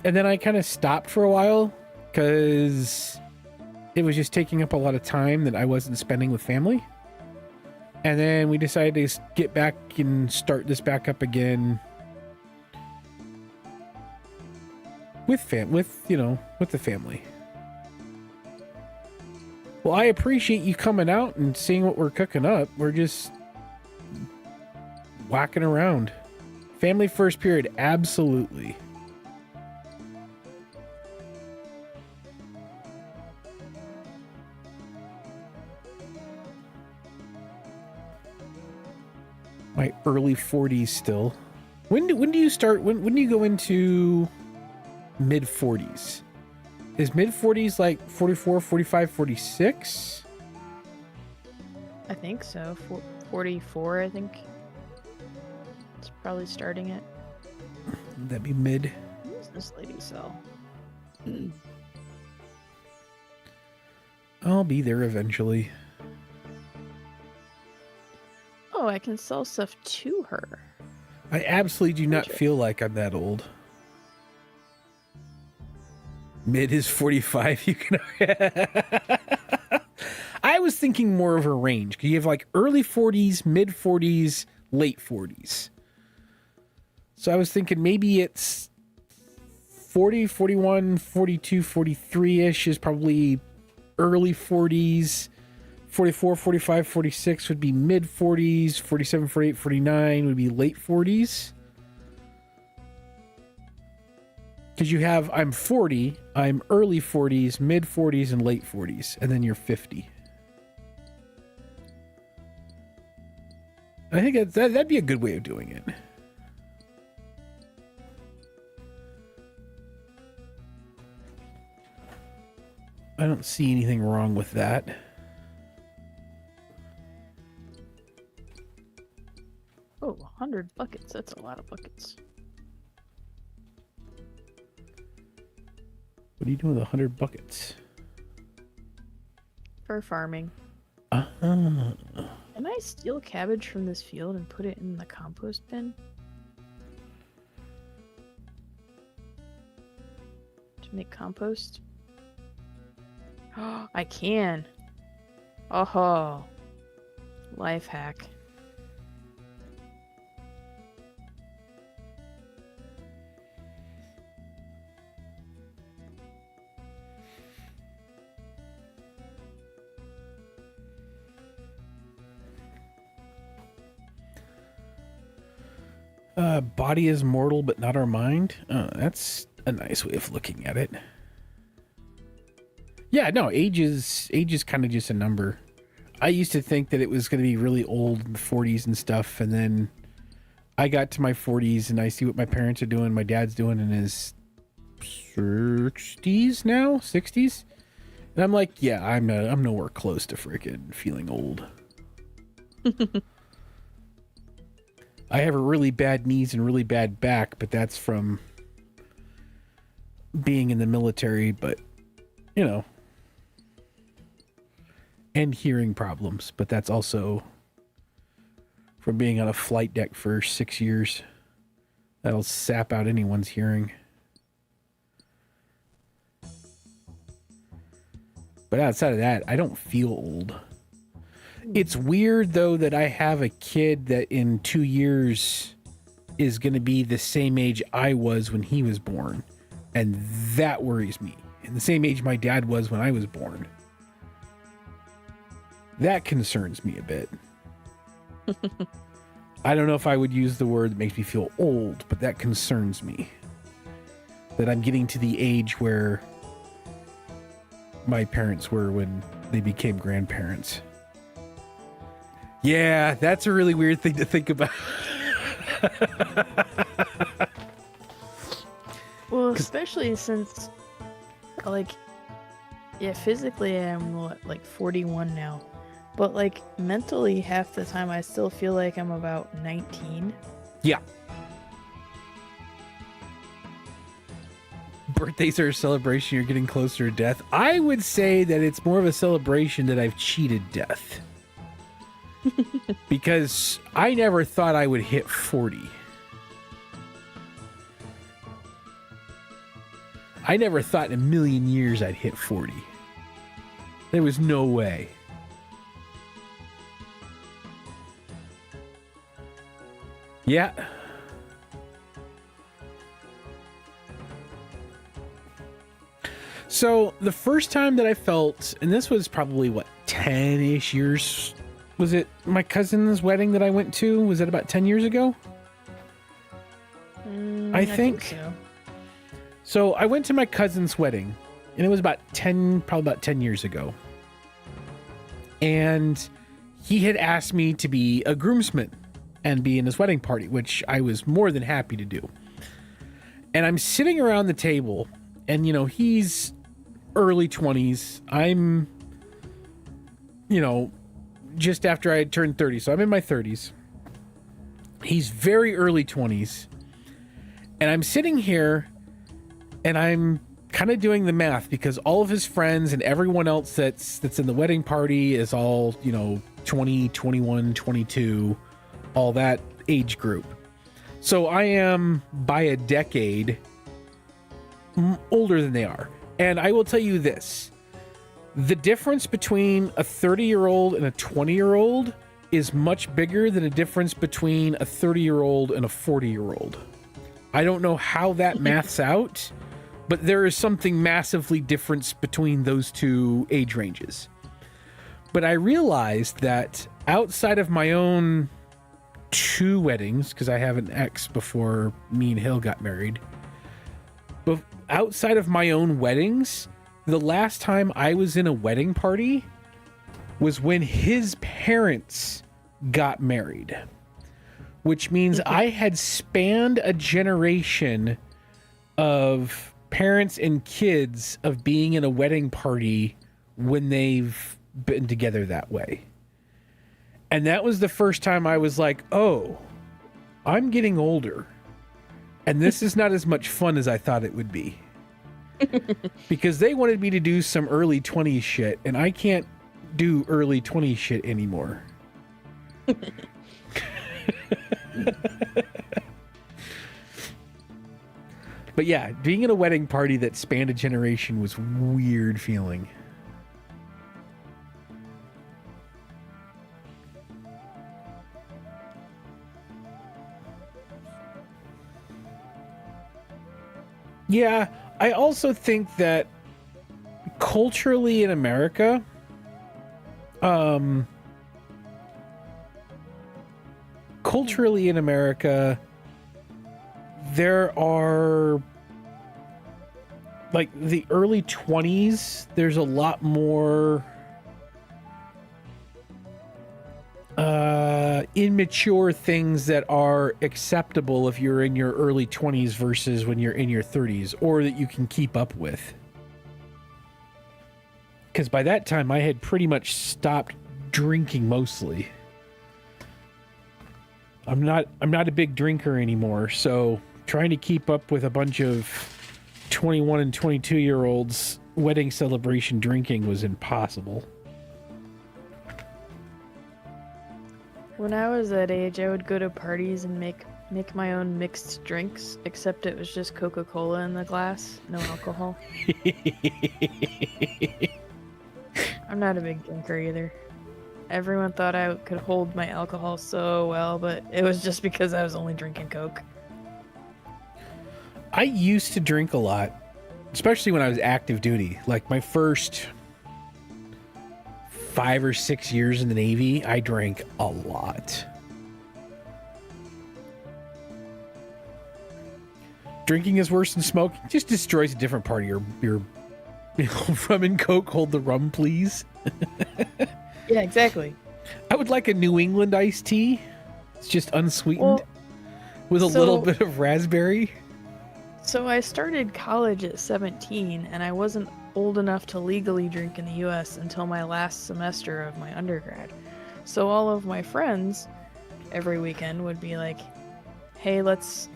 And then I kind of stopped for a while because it was just taking up a lot of time that I wasn't spending with family. And then we decided to get back and start this back up again with the family. Well, I appreciate you coming out and seeing what we're cooking up. We're just whacking around. Family first period, absolutely. My early 40s still. When do you start? When do you go into mid 40s? Is mid 40s like 44, 45, 46? I think so. 44, I think. It's probably starting it. That'd be mid. What does this lady sell? I'll be there eventually. Oh, I can sell stuff to her. I absolutely do not feel like I'm that old. Mid is 45. You can. I was thinking more of a range. You have like early 40s, mid 40s, late 40s. So I was thinking maybe it's 40, 41, 42, 43-ish is probably early 40s. 44, 45, 46 would be mid 40s. 47, 48, 49 would be late 40s. Because you have, I'm 40, I'm early 40s, mid 40s, and late 40s. And then you're 50. I think that'd be a good way of doing it. I don't see anything wrong with that. Oh, 100 buckets. That's a lot of buckets. What are you doing with 100 buckets? For farming. Uh-huh. Can I steal cabbage from this field and put it in the compost bin? To make compost? Oh, I can. Oh, life hack. Body is mortal, but not our mind. That's a nice way of looking at it. Yeah, no, age is kind of just a number. I used to think that it was going to be really old in the 40s and stuff, and then I got to my 40s and I see what my parents are doing. My dad's doing in his 60s now, 60s, and I'm like, yeah, I'm nowhere close to freaking feeling old. I have a really bad knees and really bad back, but that's from being in the military, but you know, and hearing problems, but that's also from being on a flight deck for 6 years. That'll sap out anyone's hearing. But outside of that, I don't feel old. It's weird, though, that I have a kid that in 2 years is going to be the same age I was when he was born. And that worries me. And the same age my dad was when I was born. That concerns me a bit. I don't know if I would use the word that makes me feel old, but that concerns me. That I'm getting to the age where my parents were when they became grandparents. Yeah, that's a really weird thing to think about. Well, especially since, like, yeah, physically I'm like 41 now, but like mentally half the time I still feel like I'm about 19. Yeah. Birthdays are a celebration. You're getting closer to death. I would say that it's more of a celebration that I've cheated death. Because I never thought I would hit 40. I never thought in a million years I'd hit 40. There was no way. Yeah. So the first time that I felt, and this was probably what, 10-ish years. Was it my cousin's wedding that I went to? Was it about 10 years ago? I think so. So I went to my cousin's wedding, and it was probably about 10 years ago. And he had asked me to be a groomsman and be in his wedding party, which I was more than happy to do. And I'm sitting around the table, and, you know, he's early 20s. I'm, you know, just after I had turned 30, so I'm in my 30s. He's very early 20s. And I'm sitting here, and I'm kind of doing the math, because all of his friends and everyone else that's in the wedding party is all, you know, 20, 21, 22, all that age group. So I am, by a decade, older than they are. And I will tell you this. The difference between a 30-year-old and a 20-year-old is much bigger than a difference between a 30-year-old and a 40-year-old. I don't know how that maths out, but there is something massively different between those two age ranges. But I realized that outside of my own 2 weddings, because I have an ex before me and Hill got married, but outside of my own weddings, the last time I was in a wedding party was when his parents got married, which means I had spanned a generation of parents and kids of being in a wedding party when they've been together that way. And that was the first time I was like, oh, I'm getting older. And this is not as much fun as I thought it would be. Because they wanted me to do some early 20s shit, and I can't do early 20s shit anymore. But yeah, being in a wedding party that spanned a generation was a weird feeling. Yeah, I also think that culturally in America, there are, like, the early 20s, there's a lot more immature things that are acceptable if you're in your early 20s versus when you're in your 30s, or that you can keep up with. Because by that time, I had pretty much stopped drinking mostly. I'm not a big drinker anymore, so trying to keep up with a bunch of 21 and 22-year-olds wedding celebration drinking was impossible. When I was that age, I would go to parties and make my own mixed drinks, except it was just Coca-Cola in the glass, no alcohol. I'm not a big drinker either. Everyone thought I could hold my alcohol so well, but it was just because I was only drinking Coke. I used to drink a lot, especially when I was active duty. Like my first 5 or 6 years in the Navy, I drank a lot. Drinking is worse than smoking. It just destroys a different part of your rum and Coke. Hold the rum, please. Yeah, exactly. I would like a New England iced tea. It's just unsweetened with a little bit of raspberry. So I started college at 17, and I wasn't old enough to legally drink in the US until my last semester of my undergrad. So all of my friends every weekend would be like, hey, let's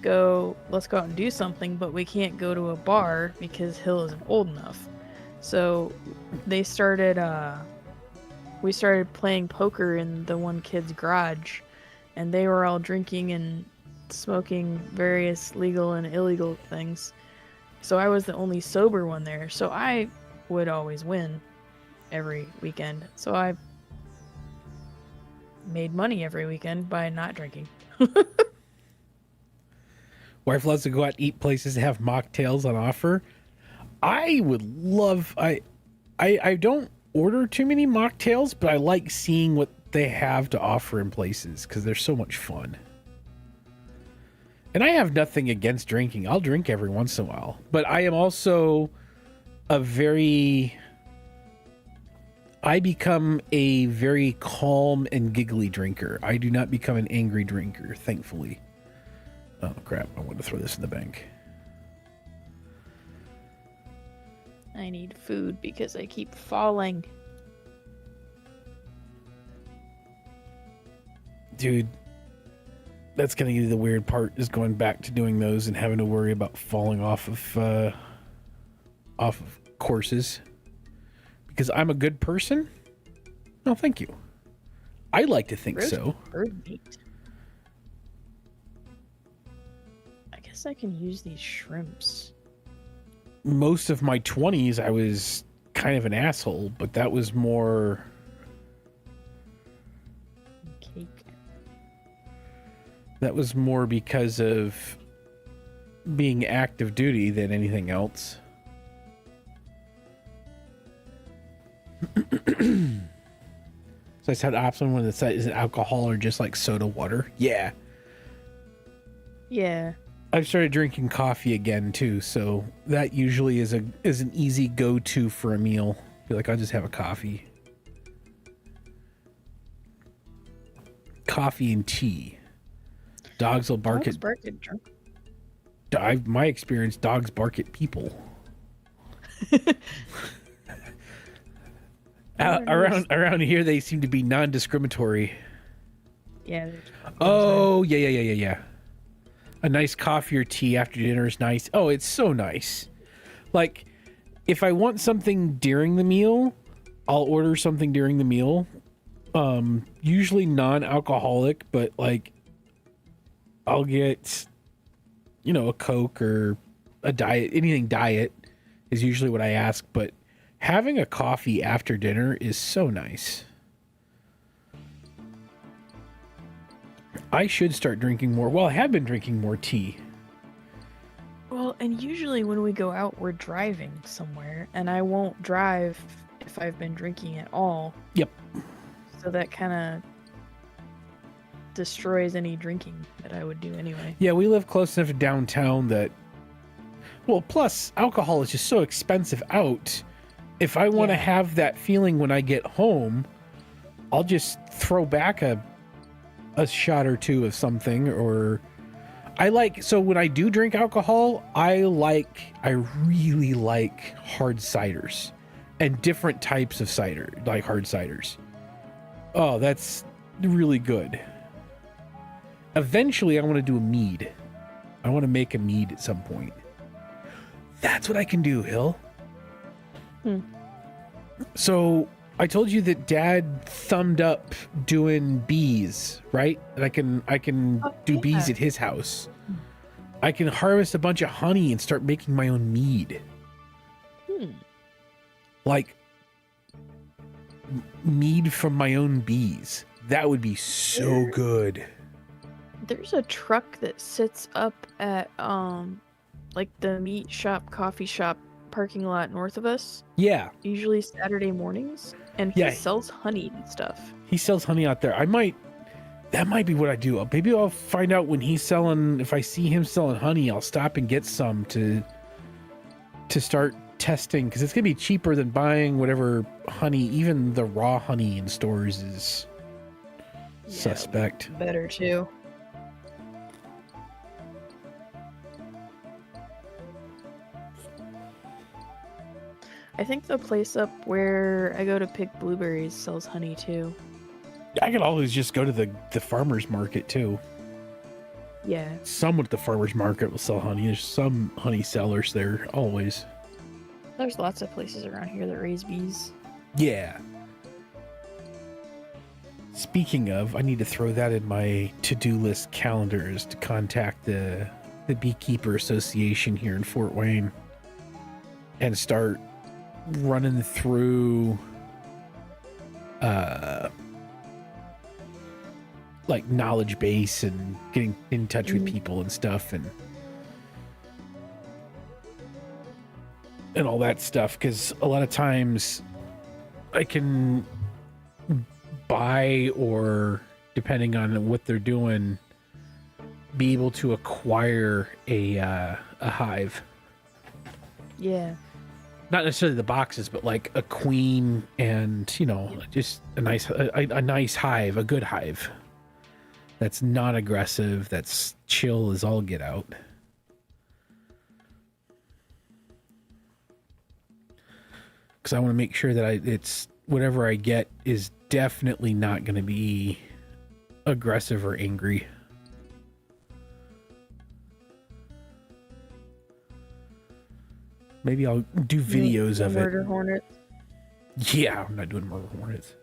go out and do something, but we can't go to a bar because Hill isn't old enough. So we started playing poker in the one kid's garage, and they were all drinking and smoking various legal and illegal things. So I was the only sober one there. So I would always win every weekend. So I made money every weekend by not drinking. Wife loves to go out and eat places that have mocktails on offer. I would love... I don't order too many mocktails, but I like seeing what they have to offer in places because they're so much fun. And I have nothing against drinking. I'll drink every once in a while. But I am also I become a very calm and giggly drinker. I do not become an angry drinker, thankfully. Oh, crap. I want to throw this in the bank. I need food because I keep falling. Dude, that's going to be the weird part, is going back to doing those and having to worry about falling off of courses. Because I'm a good person? No, thank you. I like to think so. Bird meat. I guess I can use these shrimps. Most of my 20s, I was kind of an asshole, but that was more... Cake. That was more because of being active duty than anything else. So I said option when the site is alcohol or just like soda water. Yeah. Yeah. I've started drinking coffee again too, so that usually is an easy go-to for a meal. Feel like I'll just have a coffee. Coffee and tea. Dogs will bark at drunk. my experience, dogs bark at people. Around here, they seem to be non-discriminatory. Yeah. Oh, yeah. A nice coffee or tea after dinner is nice. Oh, it's so nice. Like, if I want something during the meal, I'll order something during the meal. Usually non-alcoholic, but like, I'll get, a Coke or a diet. Anything diet is usually what I ask, but having a coffee after dinner is so nice. I should start drinking more. Well, I have been drinking more tea. Well, and usually when we go out, we're driving somewhere, and I won't drive if I've been drinking at all. Yep. So that kind of destroys any drinking that I would do anyway. Yeah, we live close enough to downtown that, well, plus alcohol is just so expensive out. If I want to have that feeling when I get home, I'll just throw back a shot or two of something. Or so when I do drink alcohol, I really like hard ciders and different types of cider, like hard ciders. Oh, that's really good. Eventually, I want to do a mead. I want to make a mead at some point. That's what I can do, Hill. So I told you that Dad thumbed up doing bees, right? And I can do bees at his house. I can harvest a bunch of honey and start making my own mead. Like mead from my own bees. That would be so good. There's a truck that sits up at like the meat shop, coffee shop parking lot north of us. Yeah. Usually Saturday mornings, and he sells honey and stuff. He sells honey out there. That might be what I do. Maybe I'll find out when he's selling. If I see him selling honey, I'll stop and get some to start testing, because it's gonna be cheaper than buying whatever honey. Even the raw honey in stores is suspect. Better too. I think the place up where I go to pick blueberries sells honey too. I could always just go to the farmer's market too. Yeah. Someone at the farmer's market will sell honey. There's some honey sellers there always. There's lots of places around here that raise bees. Yeah. Speaking of, I need to throw that in my to-do list calendars to contact the Beekeeper Association here in Fort Wayne and start running through like knowledge base and getting in touch with people and stuff and all that stuff, because a lot of times I can buy, or depending on what they're doing, be able to acquire a hive. Yeah. Not necessarily the boxes, but like a queen and, just a nice hive, a good hive. That's not aggressive, that's chill as all get out. Because I want to make sure that it's whatever I get is definitely not going to be aggressive or angry. Maybe I'll do videos of it. Murder hornets. Yeah, I'm not doing murder hornets.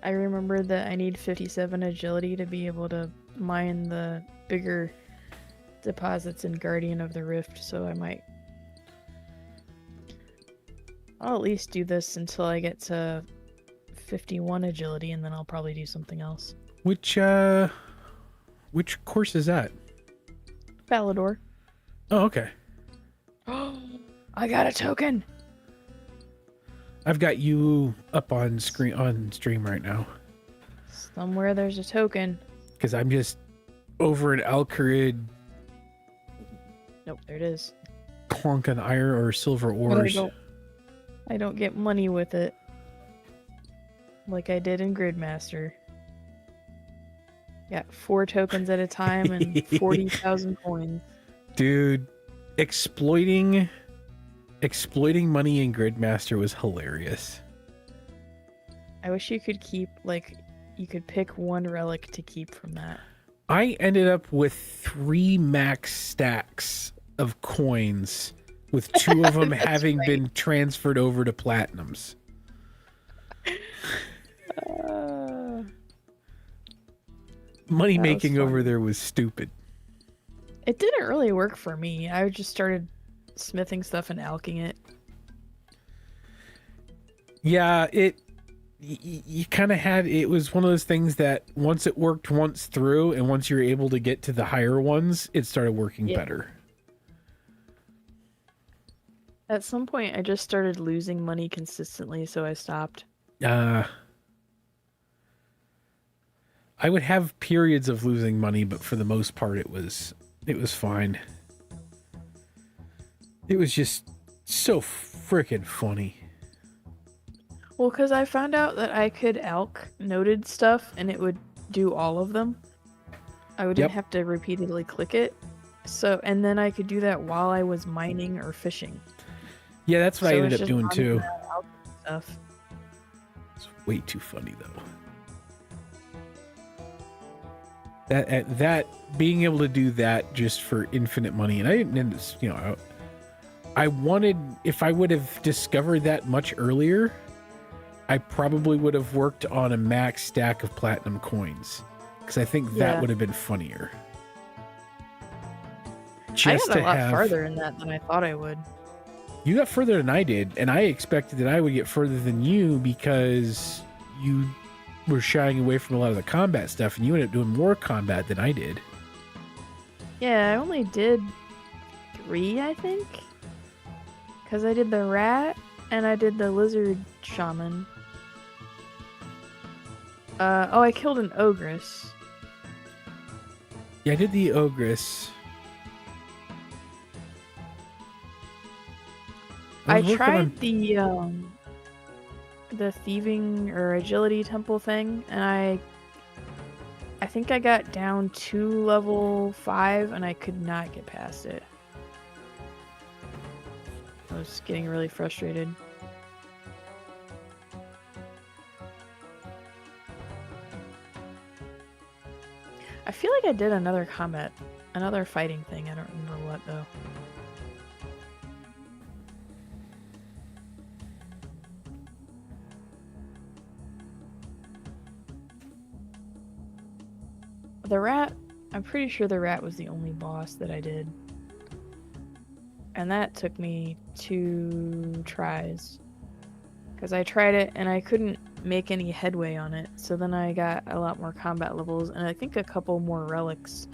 I remember that I need 57 agility to be able to mine the bigger deposits in Guardian of the Rift, so I'll at least do this until I get to 51 agility, and then I'll probably do something else. Which course is that? Balador. Oh, okay. I got a token! I've got you up on stream right now. Somewhere there's a token. Because I'm just over in Alcarid. Nope, there it is. Clonking iron or silver ores. I don't get money with it. Like I did in Gridmaster. Got 4 tokens at a time and 40,000 coins. Dude, exploiting money in Gridmaster was hilarious. I wish you could keep, you could pick one relic to keep from that. I ended up with 3 max stacks of coins, with 2 of them having been transferred over to platinums. Money making over there was stupid. It didn't really work for me. I just started smithing stuff and alking it. Yeah, you kind of had, it was one of those things that once it worked once through, and once you're able to get to the higher ones, it started working better. At some point, I just started losing money consistently, so I stopped. I would have periods of losing money, but for the most part, it was fine. It was just so freaking funny. Well, because I found out that I could ALK noted stuff, and it would do all of them. I wouldn't have to repeatedly click it. So, and then I could do that while I was mining or fishing. Yeah, that's what I ended up doing too. Stuff. It's way too funny though. That being able to do that just for infinite money, and I didn't, you know, I wanted, if I would have discovered that much earlier, I probably would have worked on a max stack of platinum coins, because I think that would have been funnier. Just I got a lot farther in that than I thought I would. You got further than I did, and I expected that I would get further than you because you were shying away from a lot of the combat stuff, and you ended up doing more combat than I did. Yeah, I only did 3, I think. Because I did the rat, and I did the lizard shaman. Oh, I killed an ogress. Yeah, I did the ogress. I tried the thieving or agility temple thing, and I think I got down to level 5, and I could not get past it. I was getting really frustrated. I feel like I did another fighting thing. I don't remember what though. The rat, I'm pretty sure the rat was the only boss that I did. And that took me 2 tries. Because I tried it and I couldn't make any headway on it. So then I got a lot more combat levels and I think a couple more relics.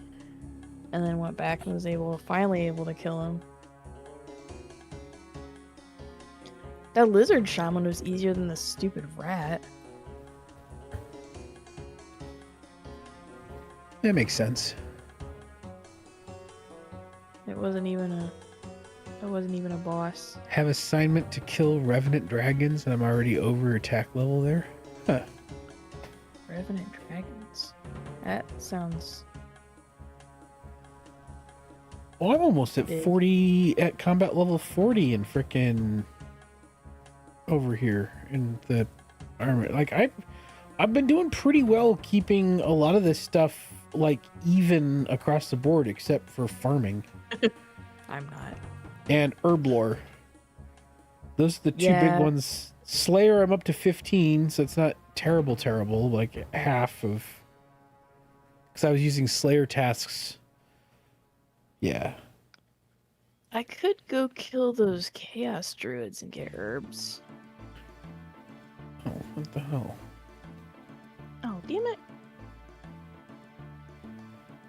And then went back and was finally able to kill him. That lizard shaman was easier than the stupid rat. That makes sense. It wasn't even a boss. Have assignment to kill revenant dragons, and I'm already over attack level there. Huh. Revenant dragons. That sounds. Well, I'm almost at 40 at combat level 40 and frickin' over here in the armor. Like I've been doing pretty well keeping a lot of this stuff like even across the board except for farming. I'm not. And herblore. Those are the 2 big ones. Slayer I'm up to 15, so it's not terrible, like half of, because I was using Slayer tasks. Yeah. I could go kill those chaos druids and get herbs. Oh, what the hell? Oh, damn it.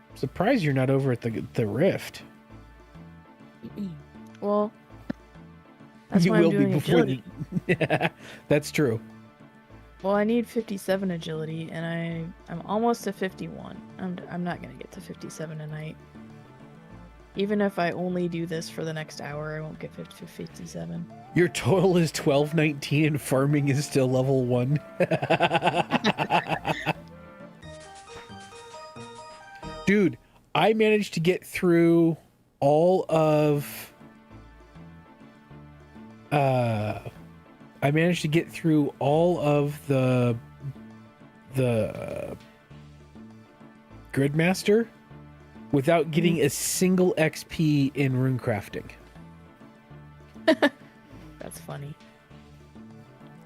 I'm surprised you're not over at the rift. Well, that's you why will I'm doing be before agility. Yeah, that's true. Well, I need 57 agility, and I'm almost to 51. I'm not gonna get to 57 tonight. Even if I only do this for the next hour, I won't get to 57. Your total is 1219 and farming is still level 1. Dude, I managed to get through all of the Gridmaster without getting a single XP in rune crafting. That's funny.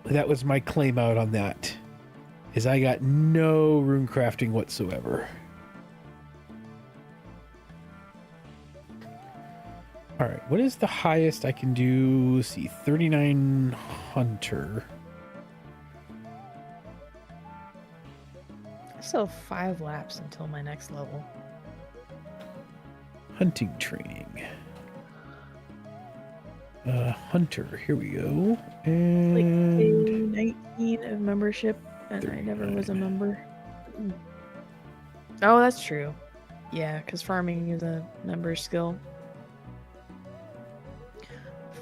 That was my claim out on that, is I got no rune crafting whatsoever. All right, what is the highest I can do? Let's see, 39 hunter. I still have 5 laps until my next level. Hunting training. Hunter. Here we go. Like And day 19 of membership, and I never was a member. Oh, that's true. Yeah, because farming is a member skill.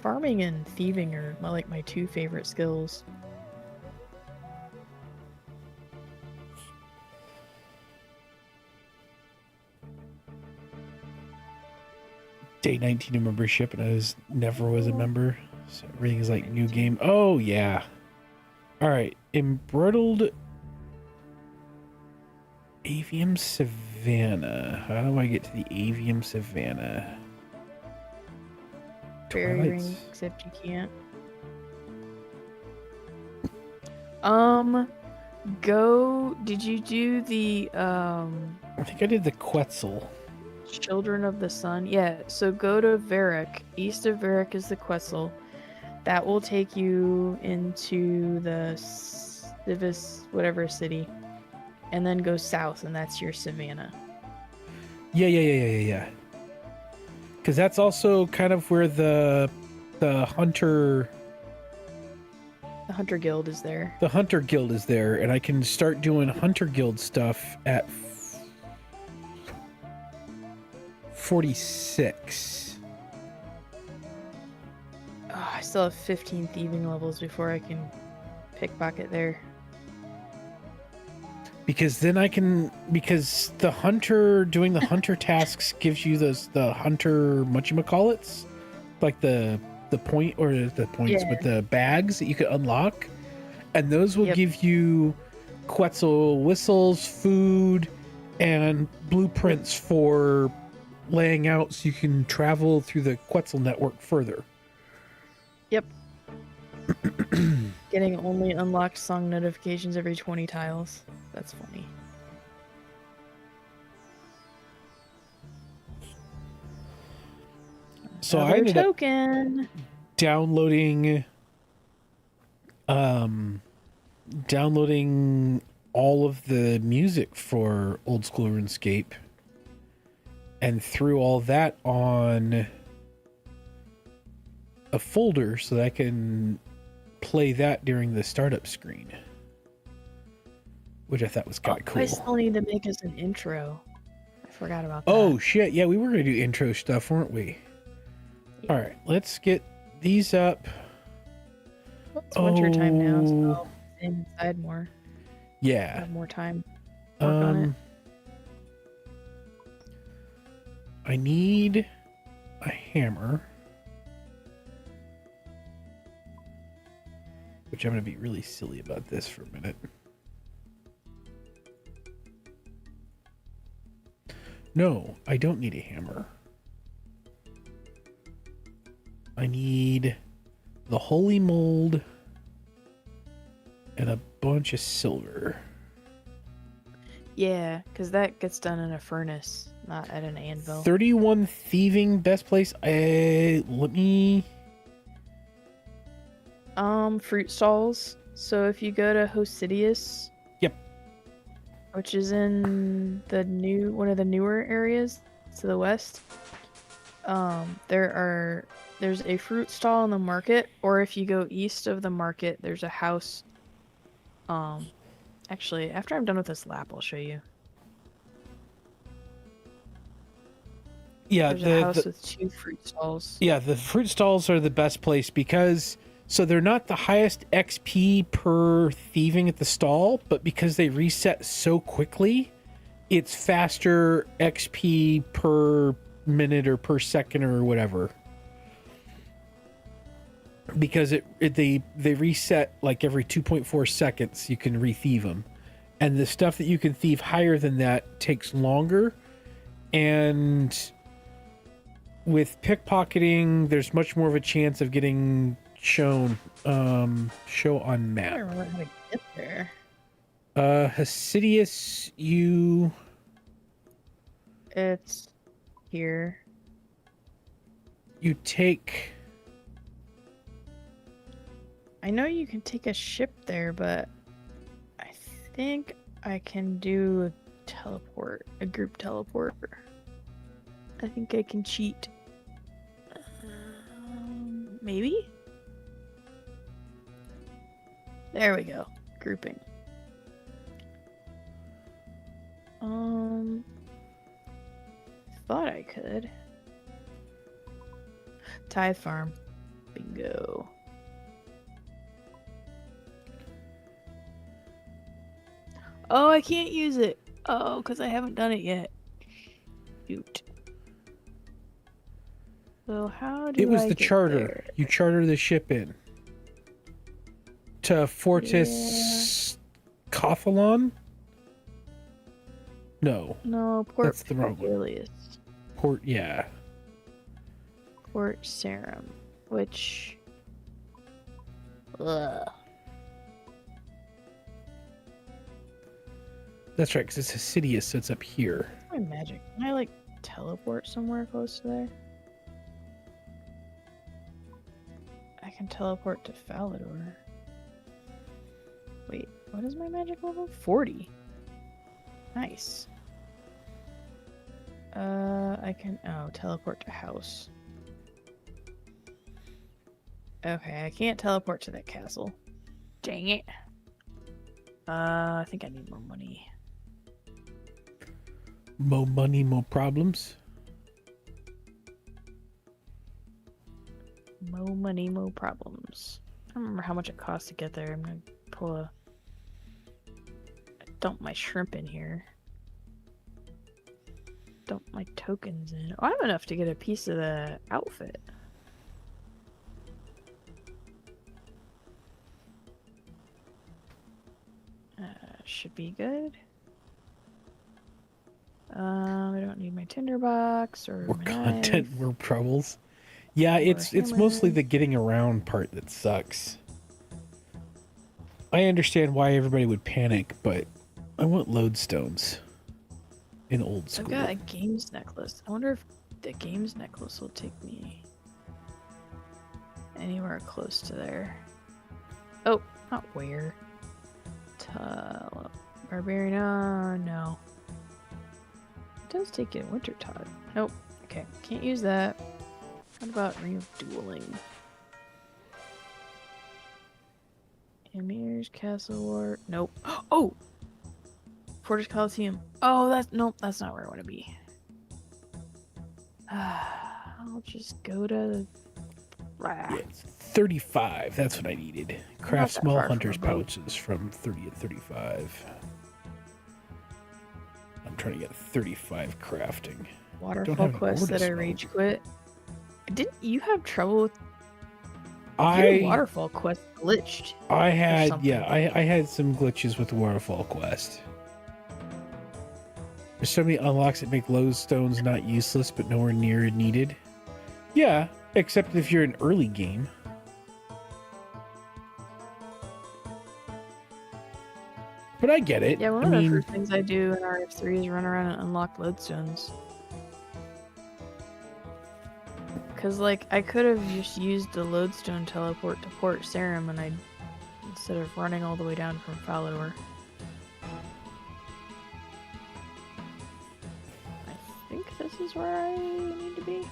Farming and thieving are like my two favorite skills. day 19 of membership, and I never was a member. So everything is like new game. Oh yeah. All right, embroidered avium savanna. How do I get to the avium savanna? Fairy ring, except you can't. Go. Did you do the I think I did the Quetzal. Children of the Sun? Yeah. So go to Varric. East of Varric is the Quetzal. That will take you into the Civis whatever city, and then go south, and that's your Savannah. Yeah. Because that's also kind of where the hunter. The Hunter Guild is there. The Hunter Guild is there, and I can start doing Hunter Guild stuff at 46. Oh, I still have 15 thieving levels before I can pickpocket there. Because then I can, because the hunter, doing the hunter tasks gives you the hunter whatchamacallits, like the point, or the points with the bags that you could unlock, and those will give you Quetzal whistles, food, and blueprints for laying out so you can travel through the Quetzal network further. Yep. Getting only unlocked song notifications every 20 tiles. That's funny. So I ended up downloading all of the music for Old School RuneScape, and threw all that on a folder so that I can play that during the startup screen, which I thought was kind of cool. I still need to make us an intro. I forgot about that. Oh shit, yeah, we were gonna do intro stuff, weren't we? Yeah. All right, let's get these up. It's winter time now, so I'll stay inside more. Yeah. Have more time to work on it. I need a hammer, which I'm going to be really silly about this for a minute. No, I don't need a hammer. I need the holy mold and a bunch of silver. Yeah, because that gets done in a furnace, not at an anvil. 31 thieving, best place. Let me... Fruit stalls. So if you go to Hosidius... Yep. Which is in one of the newer areas to the west. There's a fruit stall in the market, or if you go east of the market, there's a house. Actually, after I'm done with this lap, I'll show you. Yeah, there's a house with 2 fruit stalls. Yeah, the fruit stalls are the best place because they're not the highest XP per thieving at the stall, but because they reset so quickly, it's faster XP per minute or per second or whatever. Because they reset like every 2.4 seconds, you can re-thieve them. And the stuff that you can thieve higher than that takes longer. And with pickpocketing, there's much more of a chance of getting show on map. I don't remember how to get there. Hosidius, It's here. You take... I know you can take a ship there, but I think I can do a group teleport. I think I can cheat. Maybe? There we go. Grouping. Thought I could. Tithe farm. Bingo. Oh, I can't use it. Oh, because I haven't done it yet. Shoot. So how do It was I the get charter. there? You charter the ship in to Fortis Cothalon? No. No, Port That's the wrong one. Pilius. Port, yeah. Port Sarum, which... Ugh. That's right, because it's Assidious, so it's up here. My magic. Can I, like, teleport somewhere close to there? I can teleport to Falador. Wait, what is my magic level? 40. Nice. I can... Oh, teleport to house. Okay, I can't teleport to that castle. Dang it. I think I need more money. More money, more problems. More money, more problems. I don't remember how much it costs to get there. I'm gonna pull a... Dump my shrimp in here. Dump my tokens in. Oh, I have enough to get a piece of the outfit. Should be good. I don't need my tinderbox or More my content, knife. more troubles. Yeah, More it's mostly hammer. the getting around part that sucks. I understand why everybody would panic, but I want lodestones in old school. I've got a games necklace. I wonder if the games necklace will take me anywhere close to there. Oh, not where. Barbarian. No. It does take you Winter Tide. Nope. Okay, can't use that. What about Ring of Dueling? Emir's Castle War. Nope. Oh! Fortress Coliseum. Oh, nope, that's not where I want to be. I'll just go to... Yeah, it's 35. That's what I needed. Craft that small far from hunter's a boat. pouches from 30 to 35. I'm trying to get 35 crafting. Waterfall have any quest ore to that I smoke. rage quit. Didn't you have trouble with your I waterfall quest glitched? had something. I had some glitches with the waterfall quest. There's so many unlocks that make lodestones not useless but nowhere near needed. Yeah, except if you're in early game. But I get it. Yeah, one I of the mean, first things I do in RF3 is run around and unlock lodestones. Cause like I could have just used the lodestone teleport to Port Sarum and instead of running all the way down from Falador. I think this is where I need to be.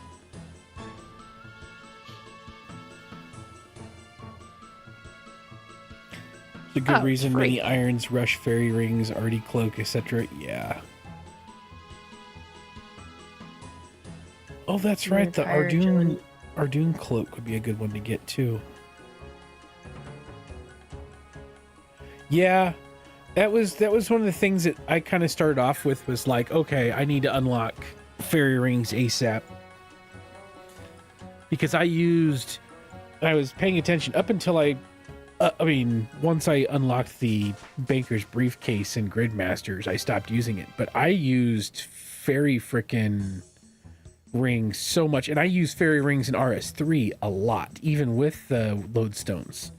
the good Oh, reason free. many irons, rush, fairy rings, arty cloak, etc. Yeah. Oh, that's right. The Higher agility. Ardoon cloak would be a good one to get too. Yeah, that was one of the things that I kind of started off with was like, okay, I need to unlock fairy rings ASAP because I was paying attention up until once I unlocked the banker's briefcase and Gridmasters, I stopped using it. But I used fairy frickin' rings so much, and I use fairy rings in RS3 a lot, even with the lodestones.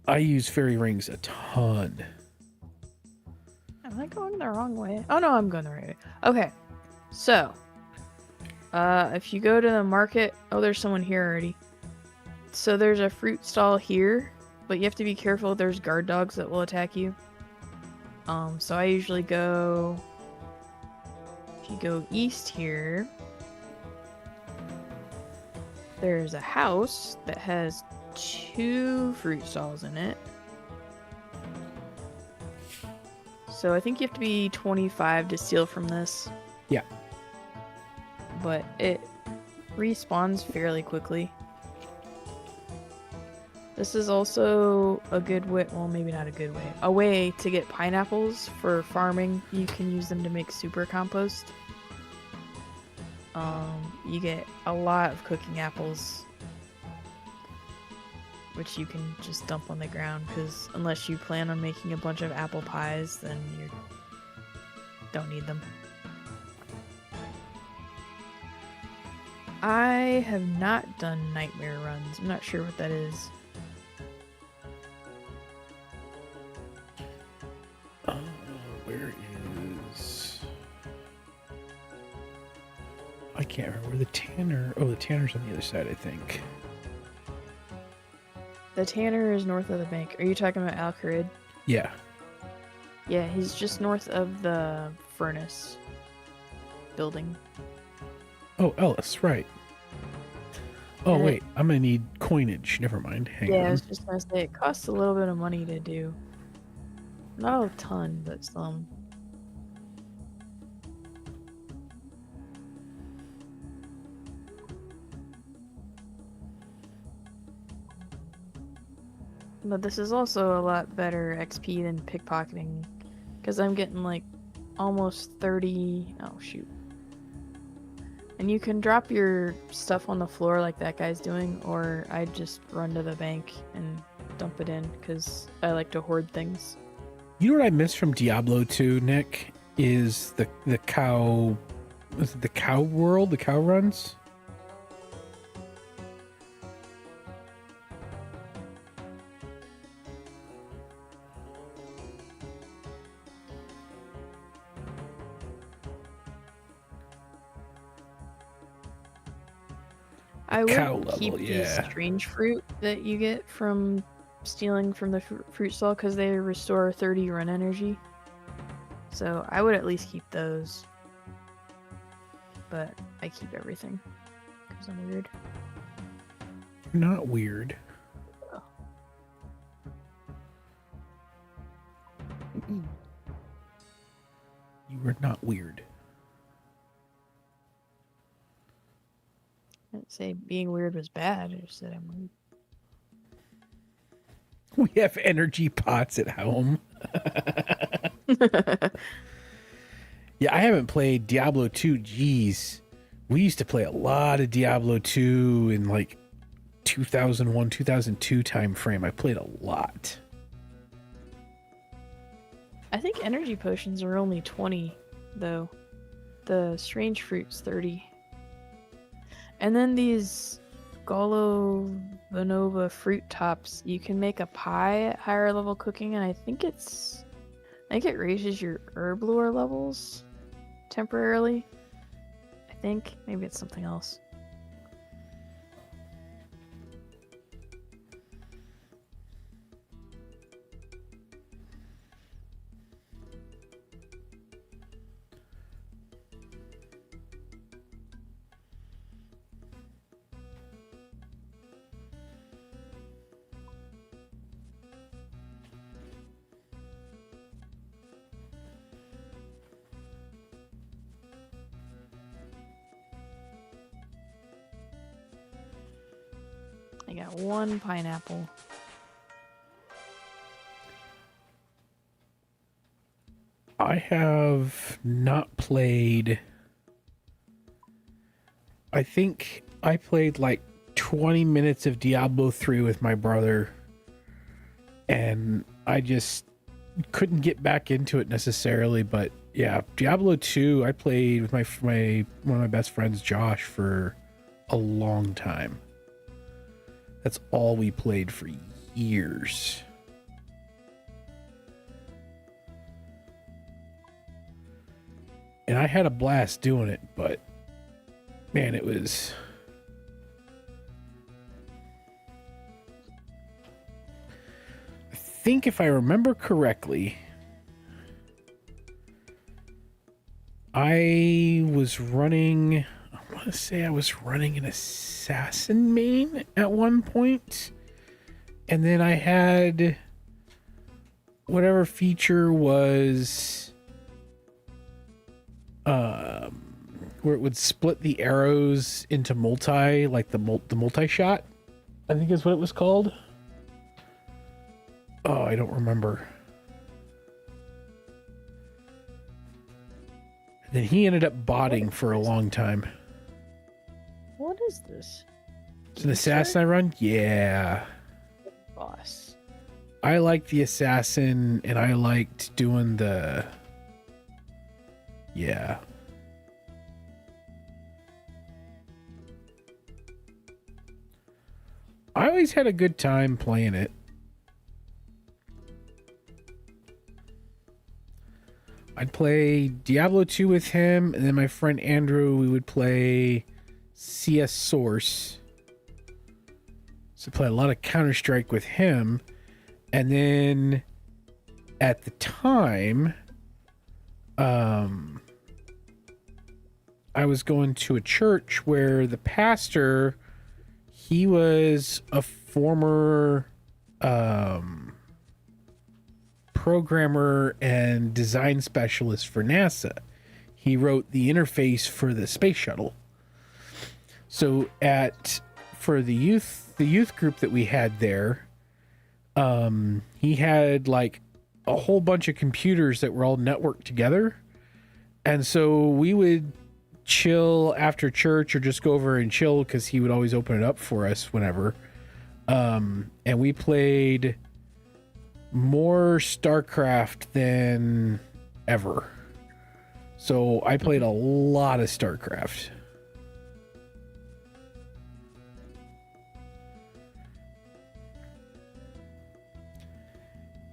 I use fairy rings a ton. Am I going the wrong way? Oh no, I'm going the right way. Okay, so if you go to the market, oh, there's someone here already. So there's a fruit stall here, but you have to be careful. There's guard dogs that will attack you. So I usually go. If you go east here, there's a house that has 2 fruit stalls in it. So I think you have to be 25 to steal from this. Yeah. But it respawns fairly quickly. This is also a good way, well, maybe not a good way, a way to get pineapples for farming. You can use them to make super compost. You get a lot of cooking apples, which you can just dump on the ground, because unless you plan on making a bunch of apple pies, then you don't need them. I have not done nightmare runs. I'm not sure what that is. Where is... I can't remember where the tanner... Oh, the tanner's on the other side, I think. The tanner is north of the bank. Are you talking about Al Kharid? Yeah. Yeah, he's just north of the furnace building. Oh, Ellis, right. Oh, And wait. I'm going to need coinage. Never mind. Hang yeah, I on. was just gonna say, it costs a little bit of money to do. Not a ton, but some. But this is also a lot better XP than pickpocketing, because I'm getting like almost 30. Oh shoot. And you can drop your stuff on the floor like that guy's doing, or I just run to the bank and dump it in, because I like to hoard things. You know what I miss from Diablo 2, Nick? Is the cow... Was it the cow world? The cow runs? I Cow would level, keep yeah. the strange fruit that you get from stealing from the fruit stall, because they restore 30 run energy. So I would at least keep those. But I keep everything, because I'm weird. You're not weird. Oh. You were not weird. I didn't say being weird was bad. I just said I'm weird. We have energy pots at home. Yeah, I haven't played Diablo 2. Geez. We used to play a lot of Diablo 2 in like 2001, 2002 time frame. I played a lot. I think energy potions are only 20, though. The strange fruit's 30. And then these Golo Vanova fruit tops, you can make a pie at higher level cooking, and I think it raises your herb lore levels temporarily. I think maybe it's something else. I got 1 pineapple. I have not played... I think I played like 20 minutes of Diablo 3 with my brother, and I just couldn't get back into it necessarily. But yeah, Diablo 2 I played with my one of my best friends, Josh, for a long time. That's all we played for years. And I had a blast doing it, but man, it was... I think if I remember correctly, I was running... want to say I was running an assassin main at one point, and then I had whatever feature was where it would split the arrows into multi, like the multi-shot, I think is what it was called. Oh, I don't remember. And then he ended up botting for a long time. What is this? It's an assassin I run? Yeah. Boss. I liked the assassin, and I liked doing the... Yeah. I always had a good time playing it. I'd play Diablo 2 with him, and then my friend Andrew, we would play CS Source. So I play a lot of Counter-Strike with him. And then at the time, I was going to a church where the pastor, he was a former programmer and design specialist for NASA. He wrote the interface for the space shuttle. So for the youth group that we had there, he had like a whole bunch of computers that were all networked together. And so we would chill after church or just go over and chill because he would always open it up for us whenever. And we played more StarCraft than ever. So I played a lot of StarCraft.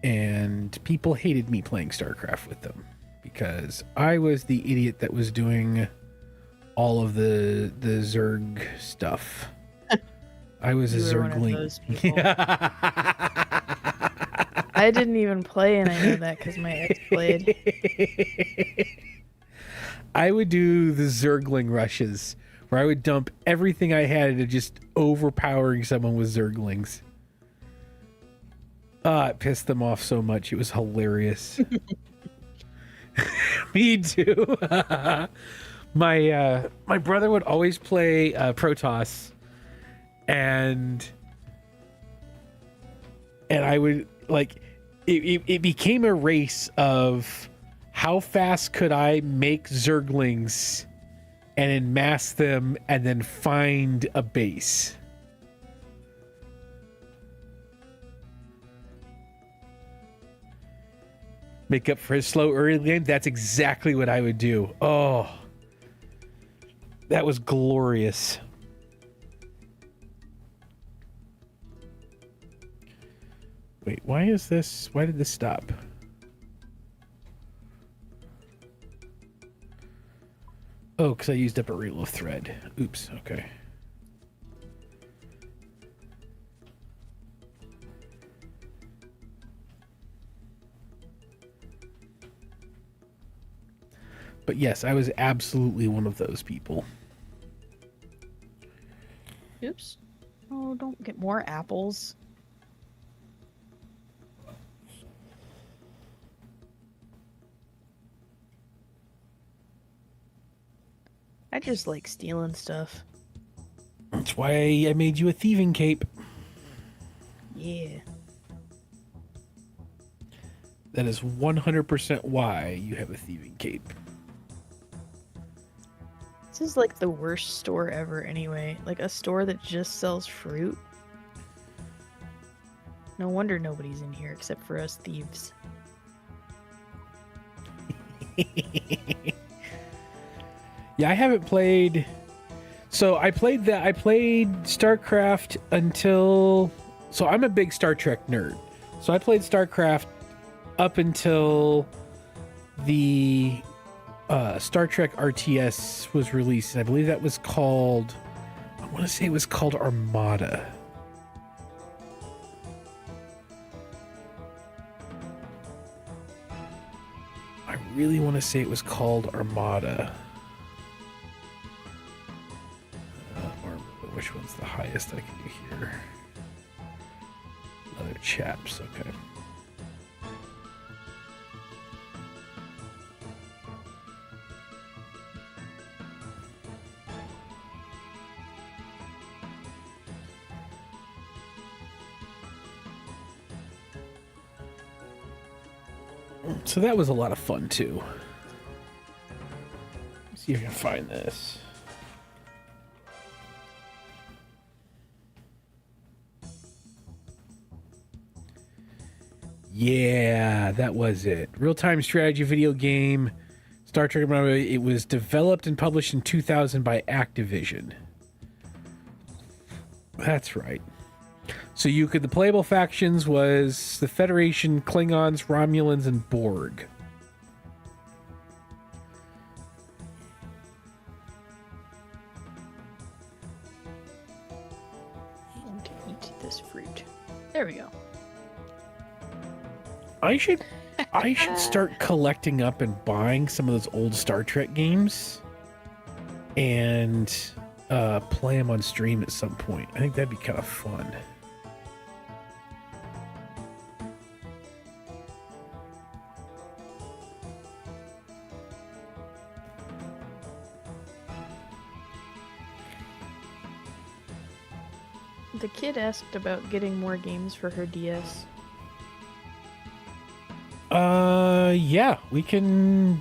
And people hated me playing StarCraft with them because I was the idiot that was doing all of the Zerg stuff. I was a Zergling. I didn't even play, and I know that because my ex played. I would do the Zergling rushes where I would dump everything I had into just overpowering someone with Zerglings. It pissed them off so much. It was hilarious. Me too. My brother would always play Protoss, and I would like it became a race of how fast could I make Zerglings and enmass them and then find a base. Make up for his slow early game. That's exactly what I would do. Oh, that was glorious. Wait, why did this stop? Oh, because I used up a reload thread. Oops, okay. But yes, I was absolutely one of those people. Oops. Oh, don't get more apples. I just like stealing stuff. That's why I made you a thieving cape. Yeah. That is 100% why you have a thieving cape. This is like the worst store ever anyway. Like a store that just sells fruit. No wonder nobody's in here except for us thieves. Yeah, I haven't played. So I played StarCraft until. So I'm a big Star Trek nerd. So I played StarCraft up until the Star Trek RTS was released. And I believe that was called. I want to say it was called Armada. I really want to say it was called Armada. highest I can do here? Leather chaps, okay. So that was a lot of fun too. Let's see if I can find this. Yeah, that was it. Real-time strategy video game. Star Trek. It was developed and published in 2000 by Activision. That's right. So the playable factions was the Federation, Klingons, Romulans, and Borg. And eat this fruit. There we go. I should start collecting up and buying some of those old Star Trek games and play them on stream at some point. I think that'd be kind of fun. The kid asked about getting more games for her DS. Yeah, we can.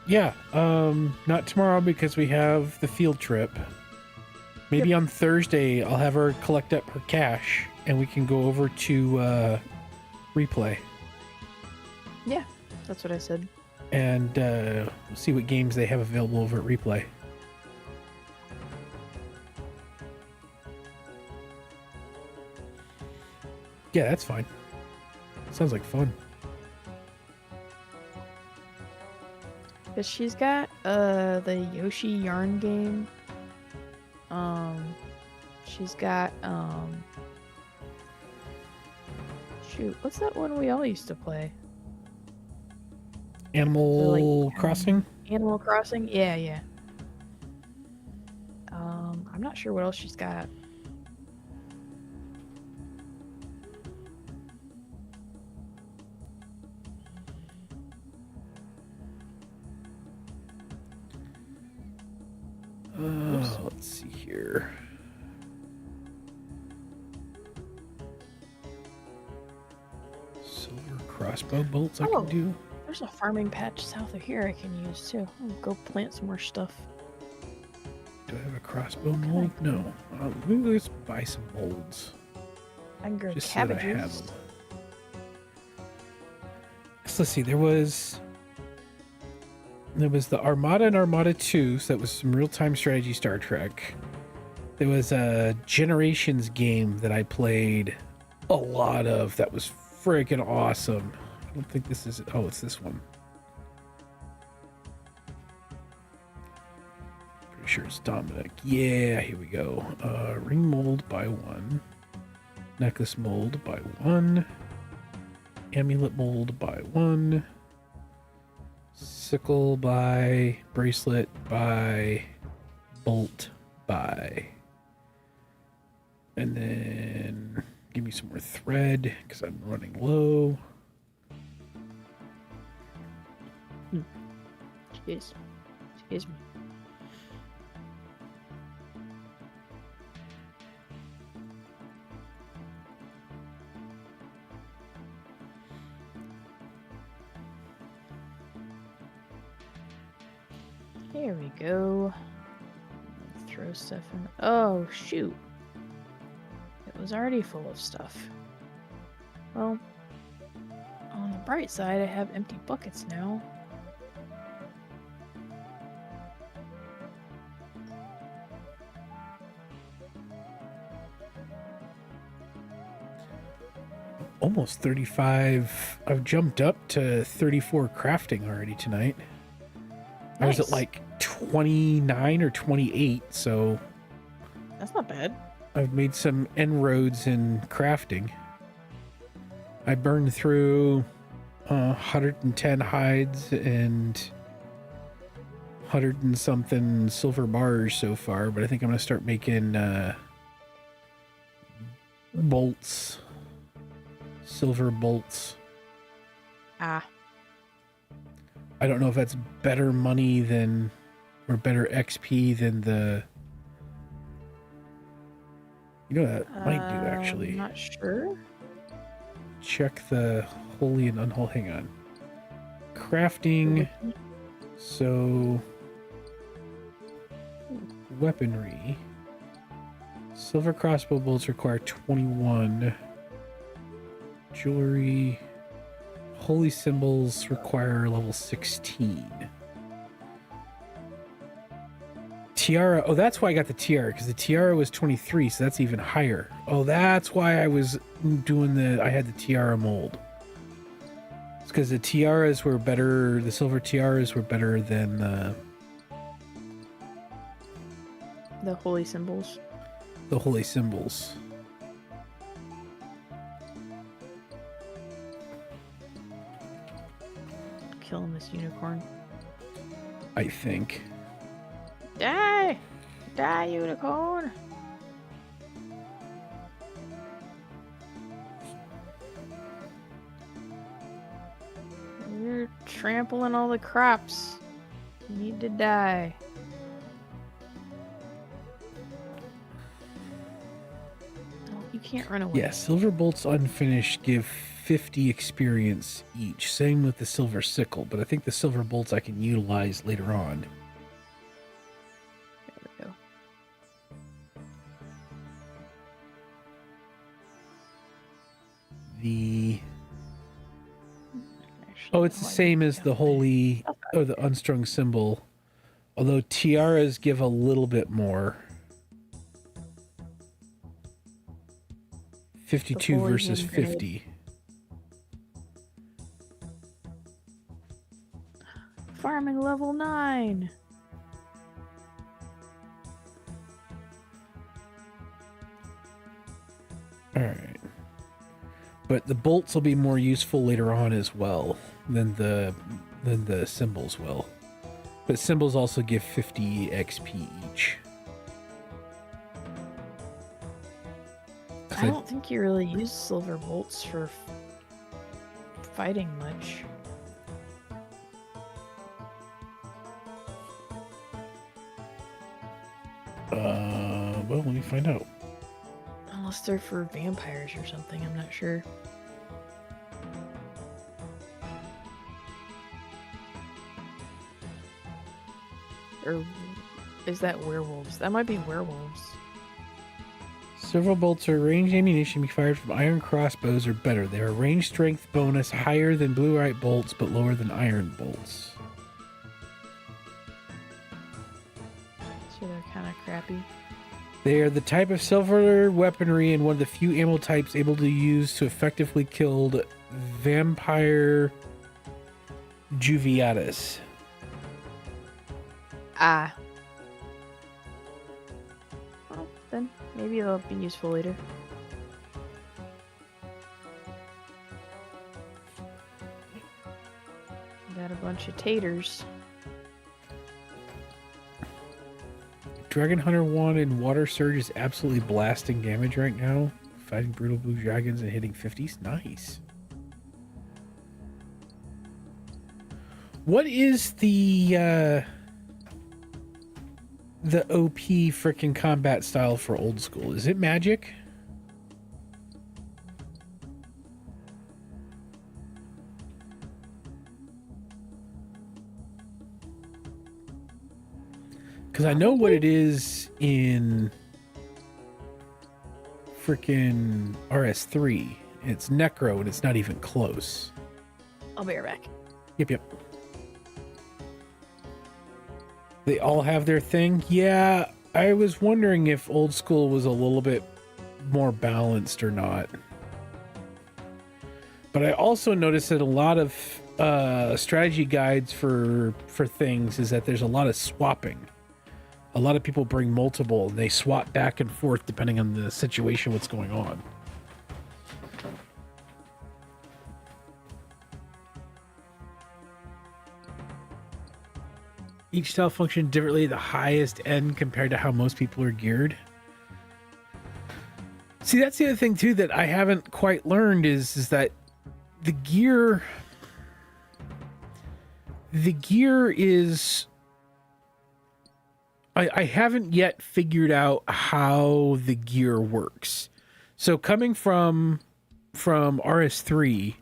Yeah, not tomorrow because we have the field trip. Maybe on Thursday I'll have her collect up her cash and we can go over to Replay. Yeah, that's what I said. And see what games they have available over at Replay. Yeah, that's fine. Sounds like fun. Cause she's got the Yoshi Yarn game. She's got shoot, what's that one we all used to play? Animal Crossing? Animal Crossing? Yeah, yeah. I'm not sure what else she's got. Let's see here. Silver crossbow bolts I can do. There's a farming patch south of here I can use too. I'll go plant some more stuff. Do I have a crossbow mold? No. Maybe let's buy some molds. I can grow Just cabbages. so that I have them. So let's see. There was the Armada and Armada 2, so that was some real-time strategy Star Trek. There was a Generations game that I played a lot of that was freaking awesome. I don't think this is it. Oh, it's this one. Pretty sure it's Dominic. Yeah, here we go. Ring mold by 1. Necklace mold by 1. Amulet mold by 1. Sickle by, bracelet by, bolt by. And then give me some more thread because I'm running low. Excuse me. There we go. Throw stuff in. Oh, shoot. It was already full of stuff. Well, on the bright side, I have empty buckets now. Almost 35. I've jumped up to 34 crafting already tonight. Nice. I was at like 29 or 28, so That's not bad. I've made some inroads in crafting. I burned through 110 hides and 100 and something silver bars so far, but I think I'm going to start making bolts. Silver bolts. Ah. I don't know if that's better money than, or better XP than the... You know what that might do, actually. I'm not sure. Check the holy and unholy. Hang on. Crafting. So... Weaponry. Silver crossbow bolts require 21. Jewelry. Holy symbols require level 16. Tiara. Oh, that's why I got the tiara, because the tiara was 23, so that's even higher. Oh, that's why I was doing I had the tiara mold. It's because the tiaras were better, the silver tiaras were better than the holy symbols. The holy symbols. Killing this unicorn. I think. Die! Die, unicorn! You're trampling all the crops. You need to die. Oh, you can't run away. Yeah, silver bolts unfinished give 50 experience each. Same with the silver sickle, but I think the silver bolts I can utilize later on. There we go. Oh, it's the same as the holy or the unstrung symbol. Although tiaras give a little bit more. 52 versus 50. Farming level 9. All right. But the bolts will be more useful later on as well than the symbols will. But symbols also give 50 XP each. I don't think you really use silver bolts for fighting much. Well, let me find out. Unless they're for vampires or something, I'm not sure. Or is that werewolves? That might be werewolves. Several bolts are ranged ammunition be fired from iron crossbows or better. They are range strength bonus higher than blue-right bolts, but lower than iron bolts. So they're kind of crappy. They are the type of silver weaponry and one of the few ammo types able to use to effectively kill vampire juviatas. Ah. Well, then maybe they'll be useful later. Got a bunch of taters. Dragon Hunter 1 in Water Surge is absolutely blasting damage right now. Fighting brutal blue dragons and hitting 50s. Nice. What is the OP freaking combat style for old school? Is it magic? Because I know what it is in freaking RS3. It's Necro and it's not even close. I'll be right back. Yep. They all have their thing. Yeah, I was wondering if old school was a little bit more balanced or not. But I also noticed that a lot of strategy guides for things is that there's a lot of swapping. A lot of people bring multiple and they swap back and forth depending on the situation, what's going on. Each style functions differently at the highest end compared to how most people are geared. See, that's the other thing too that I haven't quite learned is that the gear is I haven't yet figured out how the gear works. So coming from RS3,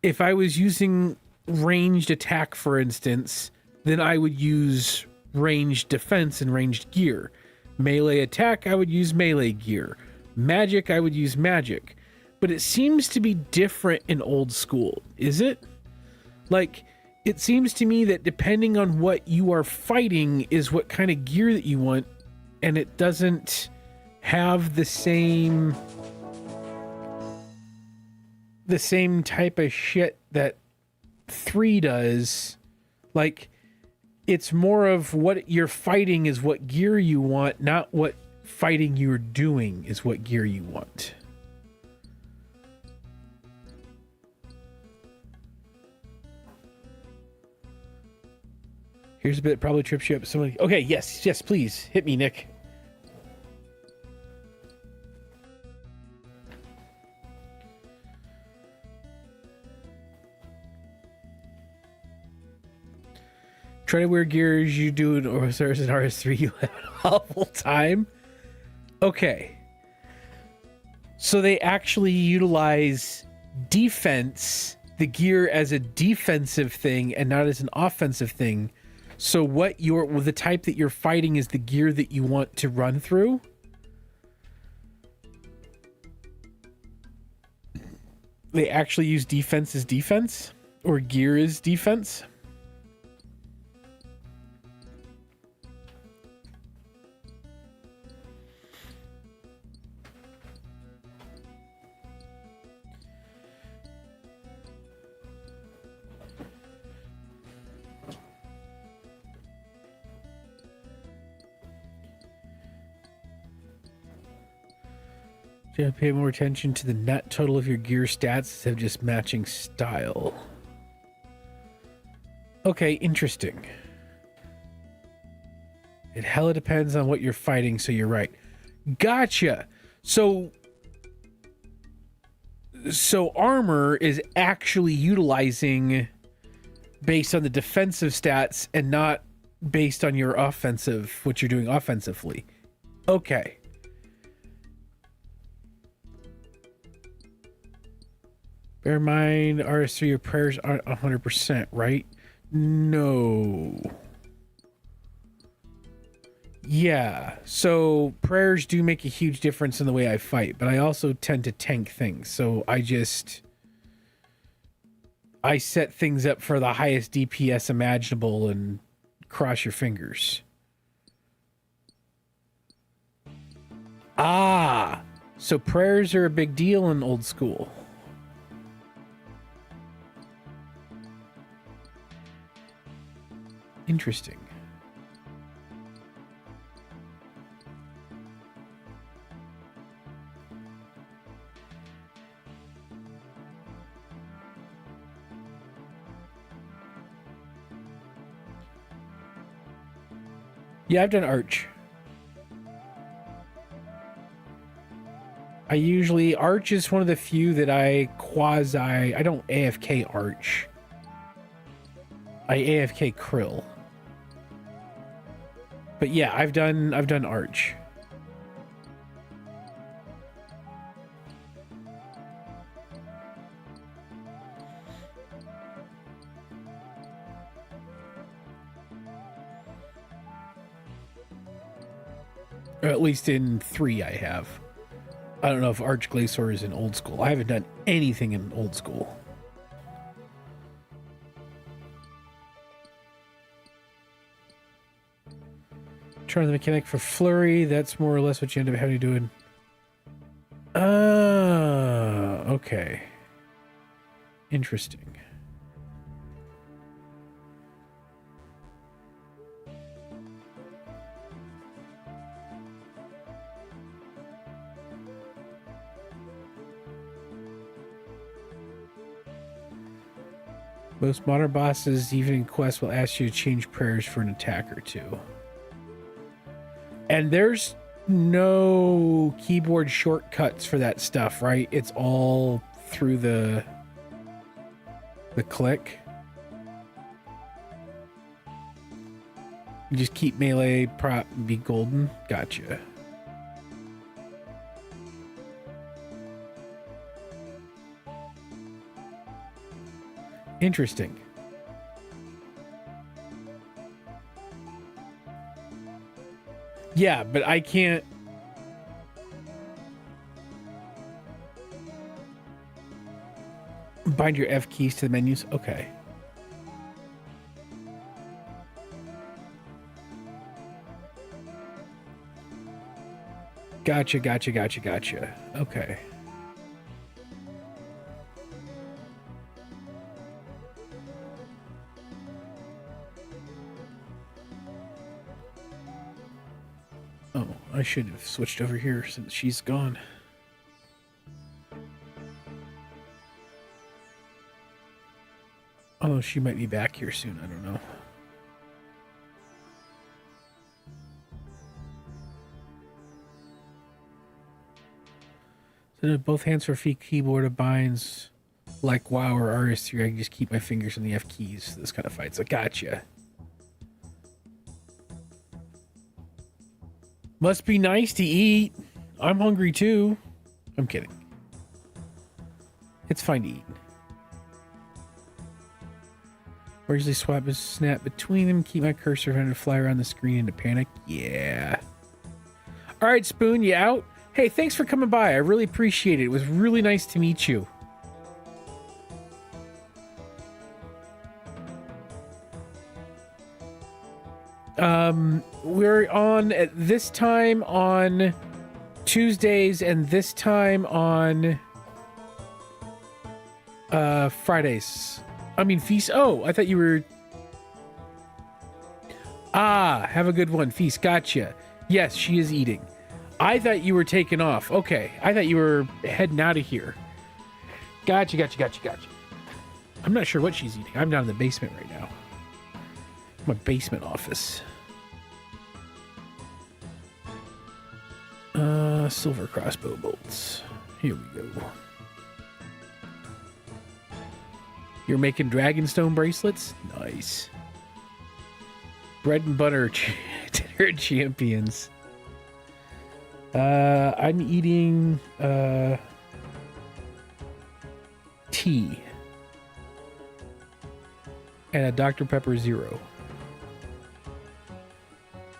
if I was using ranged attack, for instance, then I would use ranged defense and ranged gear. Melee attack, I would use melee gear. Magic, I would use magic. But it seems to be different in old school, is it? Like, it seems to me that depending on what you are fighting is what kind of gear that you want, and it doesn't have the same type of shit that 3 does. Like, it's more of what you're fighting is what gear you want, not what fighting you're doing is what gear you want. Here's a bit that probably trips you up. Somebody. Okay, yes, please. Hit me, Nick. Try to wear gear as you do in OSRS and RS3. You have an awful time. Okay. So they actually utilize defense, the gear, as a defensive thing and not as an offensive thing. So the type that you're fighting is the gear that you want to run through. They actually use defense as defense, or gear as defense. You have to pay more attention to the net total of your gear stats instead of just matching style. Okay, interesting. It hella depends on what you're fighting, so you're right. Gotcha. So armor is actually utilizing based on the defensive stats and not based on your offensive, what you're doing offensively. Okay. Bear in mind, RS3, your prayers aren't 100%, right? No. Yeah, so prayers do make a huge difference in the way I fight, but I also tend to tank things, so I set things up for the highest DPS imaginable and cross your fingers. Ah, so prayers are a big deal in old school. Interesting. Yeah, I've done Arch. Arch is one of the few that I don't AFK Arch. I AFK Krill. But yeah, I've done Arch. Or at least in 3 I have. I don't know if Arch Glacier is in old school. I haven't done anything in old school. Turn the mechanic for flurry. That's more or less what you end up having to do in. Okay. Interesting. Most modern bosses, even in quests, will ask you to change prayers for an attack or two. And there's no keyboard shortcuts for that stuff, right? It's all through the click. You just keep melee, prop, and be golden. Gotcha. Interesting. Yeah, but I can't. Bind your F keys to the menus. Okay. Gotcha. Okay. Oh, I should have switched over here since she's gone. Oh, she might be back here soon. I don't know. So both hands for feet keyboard of binds like WoW or RS3. I can just keep my fingers on the F keys. This kind of fights. I gotcha. Must be nice to eat. I'm hungry too. I'm kidding. It's fine to eat. Or usually swap a snap between them. Keep my cursor from to fly around the screen into panic. Yeah. All right, Spoon, you out? Hey, thanks for coming by. I really appreciate it. It was really nice to meet you. We're on at this time on Tuesdays and this time on Fridays. I mean, Feast. Oh, I thought you were... Ah, have a good one, Feast. Gotcha. Yes, she is eating. I thought you were taking off. Okay. I thought you were heading out of here. Gotcha. I'm not sure what she's eating. I'm down in the basement right now. My basement office. Silver crossbow bolts. Here we go. You're making Dragonstone bracelets? Nice. Bread and butter dinner champions. I'm eating tea. And a Dr. Pepper Zero.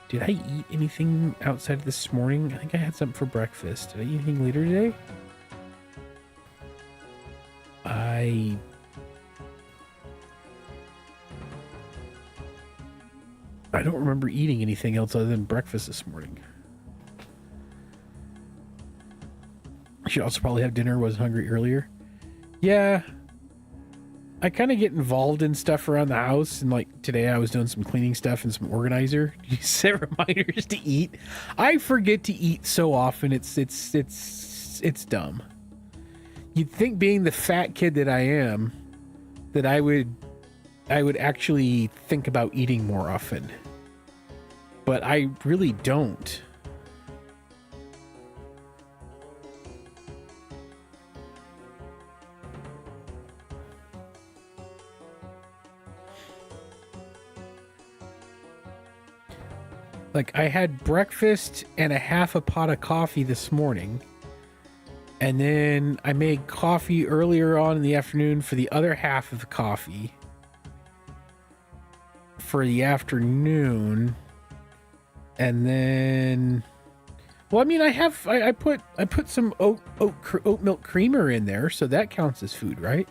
Did I eat anything outside this morning? I think I had something for breakfast. Did I eat anything later today? I don't remember eating anything else other than breakfast this morning. I should also probably have dinner. Wasn't hungry earlier. Yeah. I kind of get involved in stuff around the house, and like today I was doing some cleaning stuff and some organizer. You set reminders to eat. I forget to eat so often. It's dumb. You'd think, being the fat kid that I am, that I would actually think about eating more often. But I really don't. Like, I had breakfast and a half a pot of coffee this morning. And then I made coffee earlier on in the afternoon for the other half of the coffee. For the afternoon. And then... Well, I mean, I put some oat milk creamer in there, so that counts as food, right?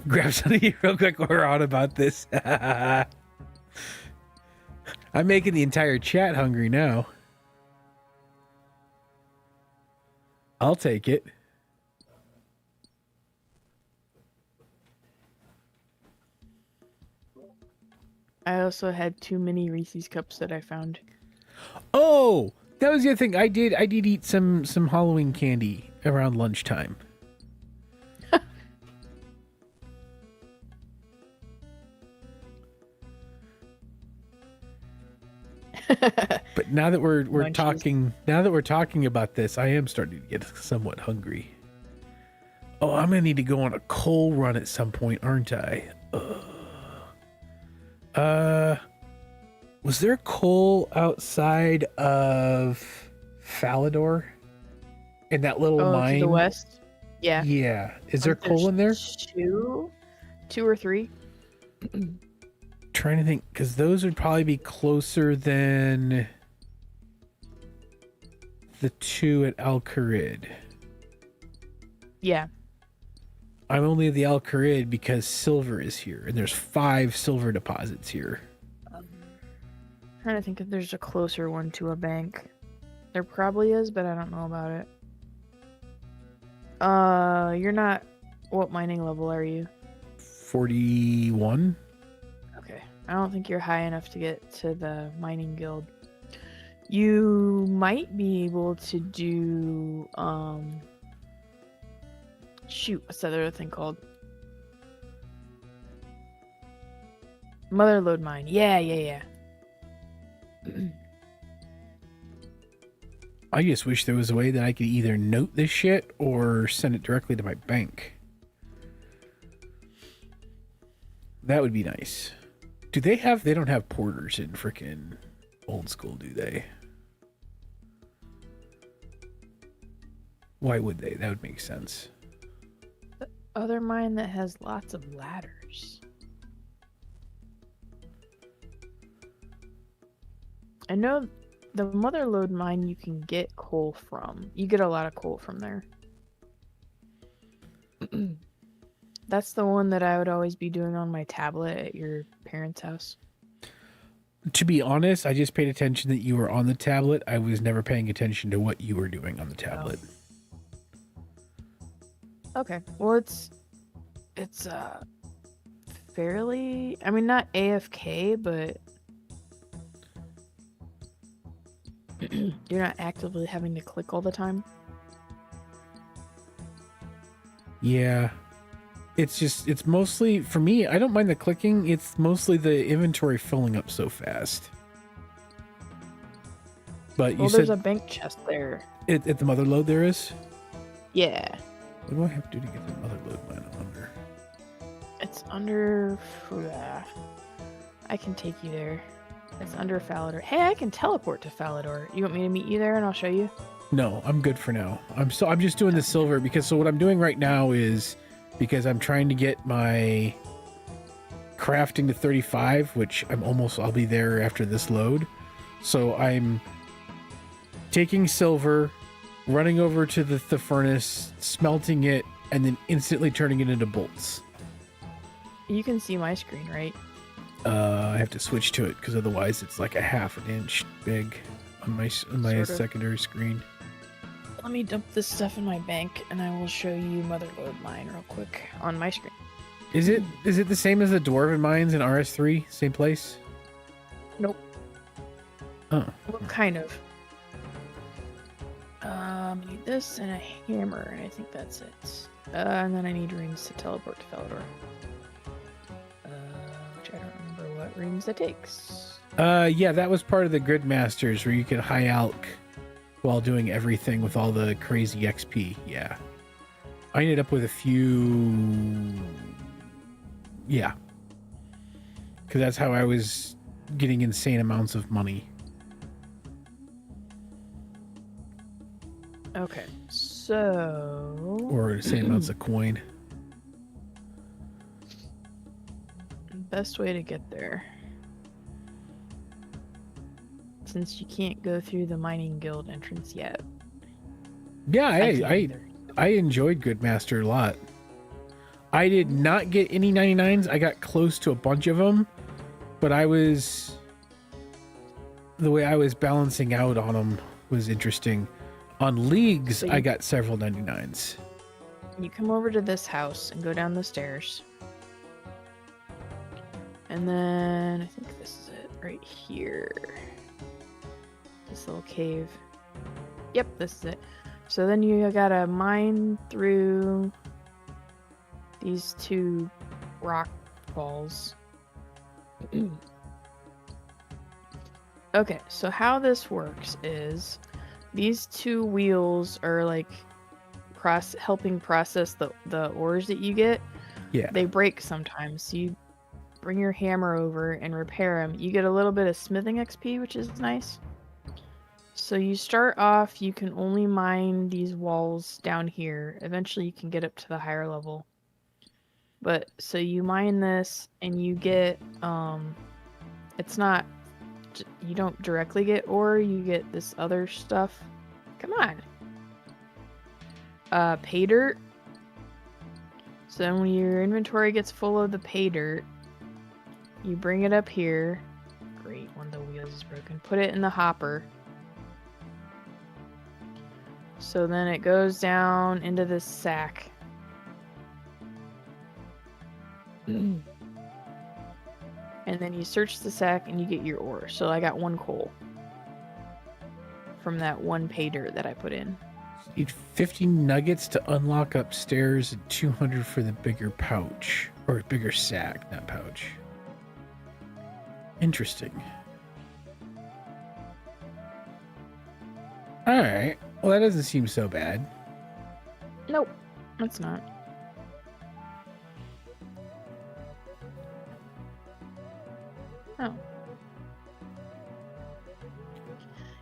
Grab something real quick while we're on about this. I'm making the entire chat hungry now. I'll take it. I also had too many Reese's cups that I found. Oh, that was the other thing. I did eat some Halloween candy. around lunchtime. But now that we're talking about this, I am starting to get somewhat hungry. Oh, I'm gonna need to go on a coal run at some point, aren't I? Was there coal outside of Falador? In that little mine? To the west? Yeah. Yeah. Is there coal in there? Two or three. Trying to think, because those would probably be closer than the two at Al Kharid. Yeah. I'm only at the Al Kharid because silver is here, and there's 5 silver deposits here. Trying to think if there's a closer one to a bank. There probably is, but I don't know about it. You're not... What mining level are you? 41? Okay. I don't think you're high enough to get to the mining guild. You might be able to do, shoot, what's that other thing called? Motherlode mine. Yeah. I just wish there was a way that I could either note this shit or send it directly to my bank. That would be nice. They don't have porters in frickin' old school, do they? Why would they? That would make sense. The other mine that has lots of ladders. I know the Motherlode mine you can get coal from. You get a lot of coal from there. That's the one that I would always be doing on my tablet at your parents' house. To be honest, I just paid attention that you were on the tablet. I was never paying attention to what you were doing on the tablet. Oh. Okay. Well, it's fairly, I mean, not AFK, but you're not actively having to click all the time. Yeah. It's mostly, for me, I don't mind the clicking. It's mostly the inventory filling up so fast. But you said... there's a bank chest there. At the Motherlode there is? Yeah. What do I have to do to get the Motherlode mine under? It's under... I can take you there. It's under Falador. Hey, I can teleport to Falador. You want me to meet you there and I'll show you? No, I'm good for now. I'm just doing the silver because what I'm doing right now is because I'm trying to get my crafting to 35, which I'll be there after this load. So I'm taking silver, running over to the furnace, smelting it, and then instantly turning it into bolts. You can see my screen, right? I have to switch to it because otherwise it's like a half an inch big on my secondary screen. Let me dump this stuff in my bank and I will show you Motherlode mine real quick on my screen. Is it the same as the Dwarven mines in RS3? Same place? Nope. Oh. Well, kind of. I need this and a hammer, and I think that's it. And then I need rings to teleport to Falador. Which I don't remember what rings that takes. Yeah, that was part of the Gridmasters where you could high alch while doing everything with all the crazy XP. Yeah. I ended up with a few... Yeah. Because that's how I was getting insane amounts of money. Okay, so... Or insane amounts of coin. Best way to get there. Since you can't go through the mining guild entrance yet. Yeah, I enjoyed Gridmaster a lot. I did not get any 99s. I got close to a bunch of them, but the way I was balancing out on them was interesting. On leagues, so I got several 99s. You come over to this house and go down the stairs. And then I think this is it right here. This little cave. Yep, this is it. So then you gotta mine through these 2 rock falls. Okay, so how this works is these 2 wheels are like helping process the ores that you get. Yeah. They break sometimes, so you bring your hammer over and repair them. You get a little bit of smithing XP, which is nice. So you start off, you can only mine these walls down here. Eventually you can get up to the higher level. But so you mine this and you get it's not, you don't directly get ore, you get this other stuff. Come on. Pay dirt. So then when your inventory gets full of the pay dirt, you bring it up here. Great, one of the wheels is broken. Put it in the hopper. So then it goes down into this sack. And then you search the sack and you get your ore. So I got 1 coal from that 1 pay dirt that I put in. Need 50 nuggets to unlock upstairs and 200 for the bigger pouch. Or bigger sack, not pouch. Interesting. Alright. Well, that doesn't seem so bad. Nope, it's not. Oh.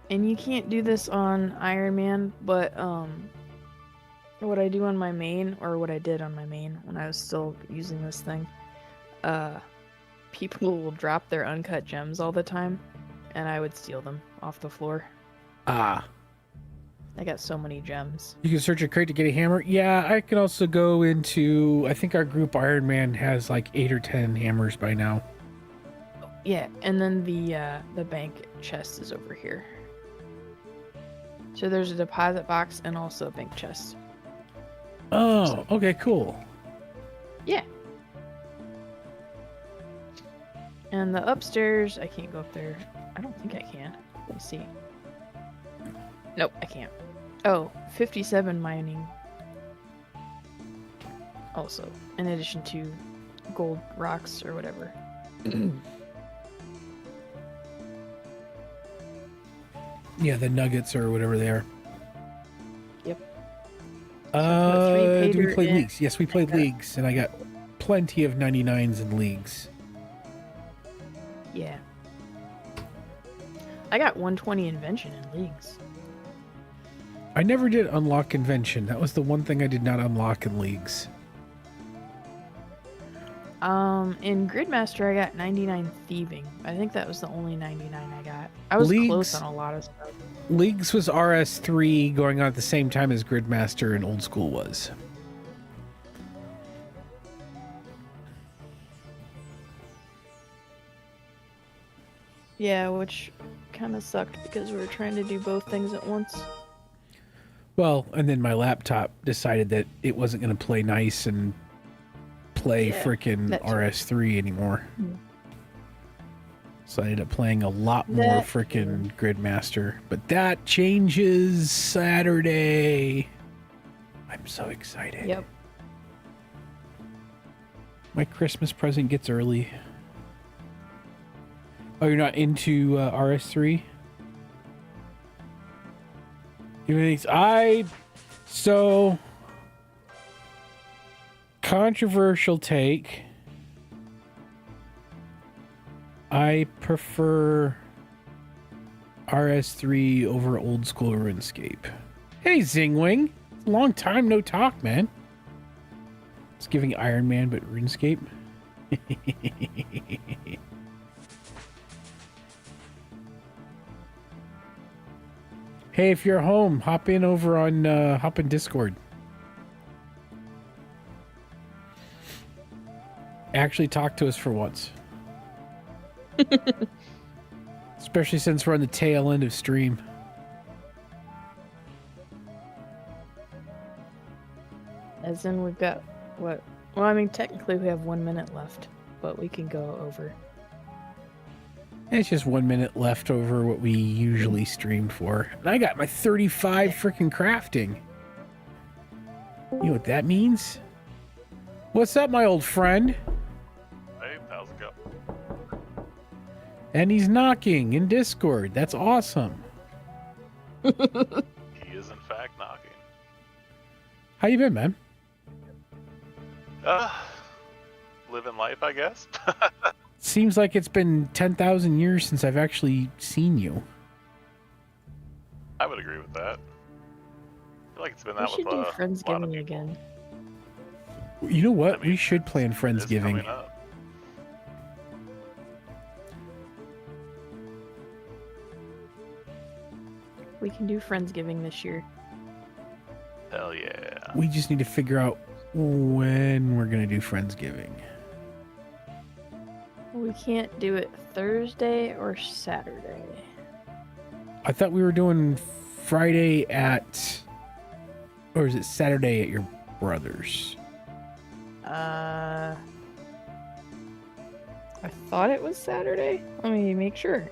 And you can't do this on Ironman, but what I do on my main, or what I did on my main when I was still using this thing, people will drop their uncut gems all the time, and I would steal them off the floor. Ah. I got so many gems. You can search a crate to get a hammer. Yeah, I can also go into, I think our group Ironman has like 8 or 10 hammers by now. Yeah, and then the bank chest is over here. So there's a deposit box and also a bank chest. Oh, okay, cool. Yeah. And the upstairs, I can't go up there. I don't think I can. Let me see. Nope, I can't. Oh, 57 mining. Also, in addition to gold rocks or whatever. Yeah, the nuggets or whatever they are. Yep. Do we play leagues? Yes, we played leagues, and I got plenty of 99s in leagues. Yeah. I got 120 invention in leagues. I never did unlock invention. That was the one thing I did not unlock in leagues. In Gridmaster, I got 99 thieving. I think that was the only 99 I got. I was close on a lot of stuff. Leagues was RS3 going on at the same time as Gridmaster and Old School was. Yeah, which kind of sucked because we were trying to do both things at once. Well, and then my laptop decided that it wasn't going to play nice and play frickin' RS3 anymore. So I ended up playing a lot more frickin' Gridmaster. But that changes Saturday. I'm so excited. Yep. My Christmas present gets early. Oh, you're not into RS3? So controversial take. I prefer RS3 over Old School RuneScape. Hey, Zingwing. Long time no talk, man. It's giving Ironman, but RuneScape. Hey, if you're home, hop in over on hop in Discord. Actually talk to us for once. Especially since we're on the tail end of stream. As in we've got what? Well, I mean, technically we have 1 minute left, but we can go over. And it's just 1 minute left over what we usually stream for. And I got my 35 freaking crafting. You know what that means? What's up, my old friend? Hey, how's it go? And he's knocking in Discord. That's awesome. He is in fact knocking. How you been, man? Living life, I guess. Seems like it's been 10,000 years since I've actually seen you. I would agree with that. I feel like it's been We that should with do a lot of Friendsgiving people. again. You know what? I mean, We should plan It is Friendsgiving. coming up. We can do Friendsgiving this year. Hell yeah. We just need to figure out when we're going to do Friendsgiving. We can't do it Thursday or Saturday. I thought we were doing Friday at... Or is it Saturday at your brother's? I thought it was Saturday. Let me make sure.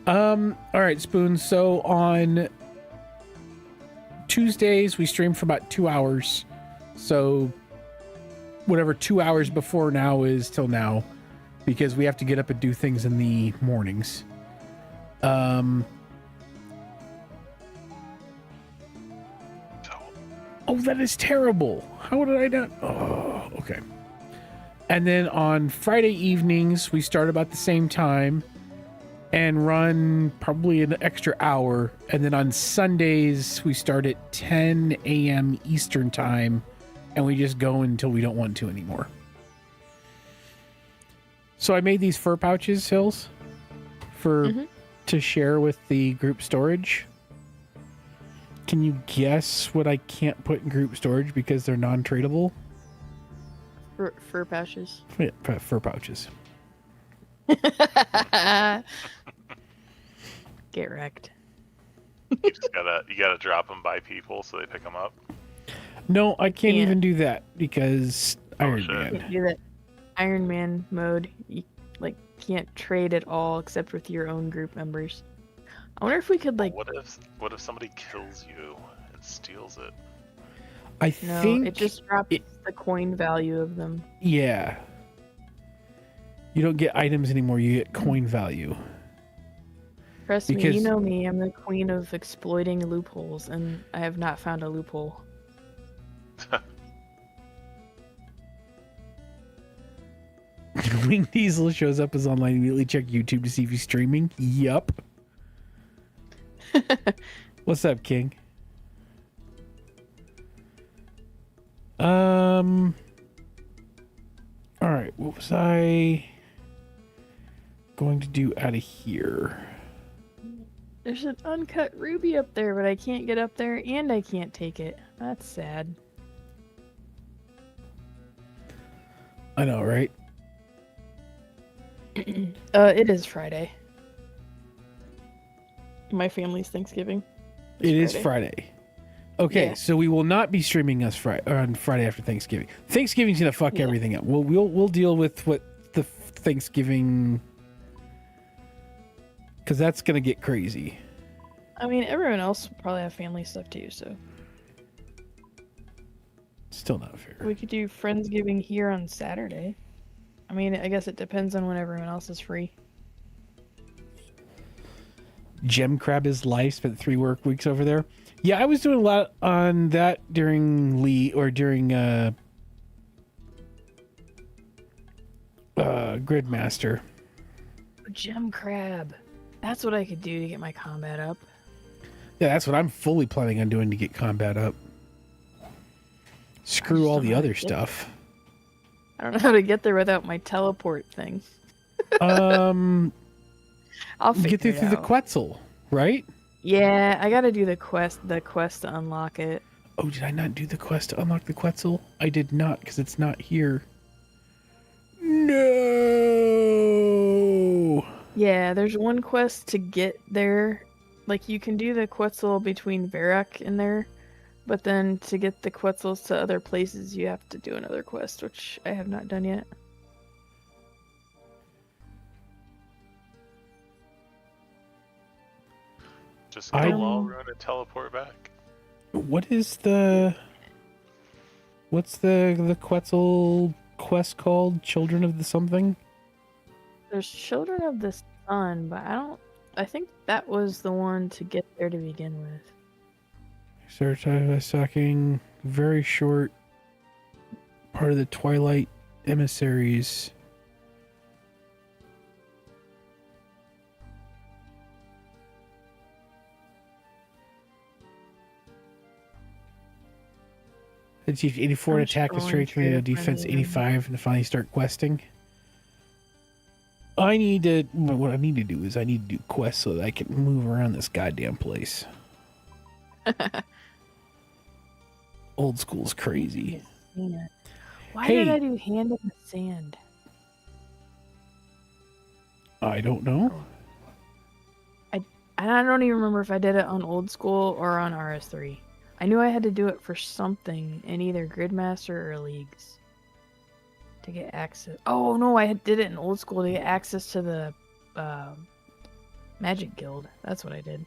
All right, Spoon. So on Tuesdays, we stream for about 2 hours. So whatever 2 hours before now is till now, because we have to get up and do things in the mornings. Oh, that is terrible. How did I not? Oh, okay. And then on Friday evenings, we start about the same time and run probably an extra hour. And then on Sundays, we start at 10 a.m. Eastern time, and we just go until we don't want to anymore. So I made these fur pouches, Hills, for to share with the group storage. Can you guess what I can't put in group storage because they're non-tradable? Fur pouches. Yeah, fur pouches. Get wrecked. You gotta drop them by people so they pick them up. No, I can't Yeah. even do that because Iron shit. Man. Can't do that. Iron Man mode. You can't trade at all except with your own group members. I wonder if we could What if somebody kills you and steals it? I No, think it just drops the coin value of them. yeah. You don't get items anymore. You get coin value. Trust me, Because- you know me. I'm the queen of exploiting loopholes, and I have not found a loophole. Wing Diesel shows up as online. Immediately check YouTube to see if he's streaming. Yup. What's up, King? All right. What was I going to do out of here? There's an uncut ruby up there, but I can't get up there, and I can't take it. That's sad. I know, right? It is Friday. My family's Thanksgiving. It is Friday. Okay, Yeah. so we will not be streaming us on Friday after Thanksgiving. Thanksgiving's gonna fuck everything up. We'll deal with what the Thanksgiving, because that's gonna get crazy. I mean, everyone else will probably have family stuff too, so Still not fair. we could do Friendsgiving here on Saturday. I mean, I guess it depends on when everyone else is free. Gem Crab is life. Spent 3 work weeks over there. Yeah, I was doing a lot on that during Gridmaster. Gem crab. That's what I could do to get my combat up. Yeah, that's what I'm fully planning on doing to get combat up. Screw all don't the know how other to get stuff. I don't know how to get there without my teleport thing. I'll figure Get there it through the out. Quetzal, right? Yeah, I gotta do the quest to unlock it. Oh, did I not do the quest to unlock the Quetzal? I did not, because it's not here. No! Yeah, there's one quest to get there. Like, you can do the Quetzal between Varrock and there, but then to get the Quetzals to other places, you have to do another quest, which I have not done yet. Just get a wall run and teleport back. What's the Quetzal quest called? Children of the something? There's Children of the Sun, but I think that was the one to get there to begin with. Start by sucking very short part of the Twilight emissaries. Achieve 84 in attack and strength, defense 85, and finally start questing. What I need to do is I need to do quests so that I can move around this goddamn place. Old school's crazy. Yeah. Why did I do Hand in the Sand? I don't know. I don't even remember if I did it on Old School or on RS3. I knew I had to do it for something in either Gridmaster or Leagues to get access. Oh no, I did it in Old School to get access to the Magic Guild. That's what I did.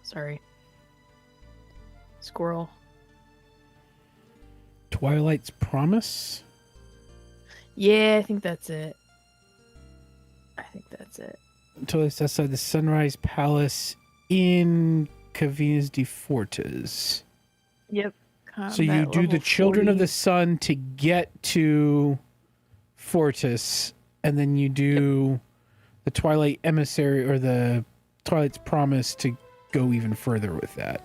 Sorry. Squirrel. Twilight's Promise? Yeah, I think that's it. Until it's outside the Sunrise Palace in Cavinas de Fortes. Yep. So you do the Children of the Sun to get to Fortis, and then you do the Twilight Emissary or the Twilight's Promise to go even further with that.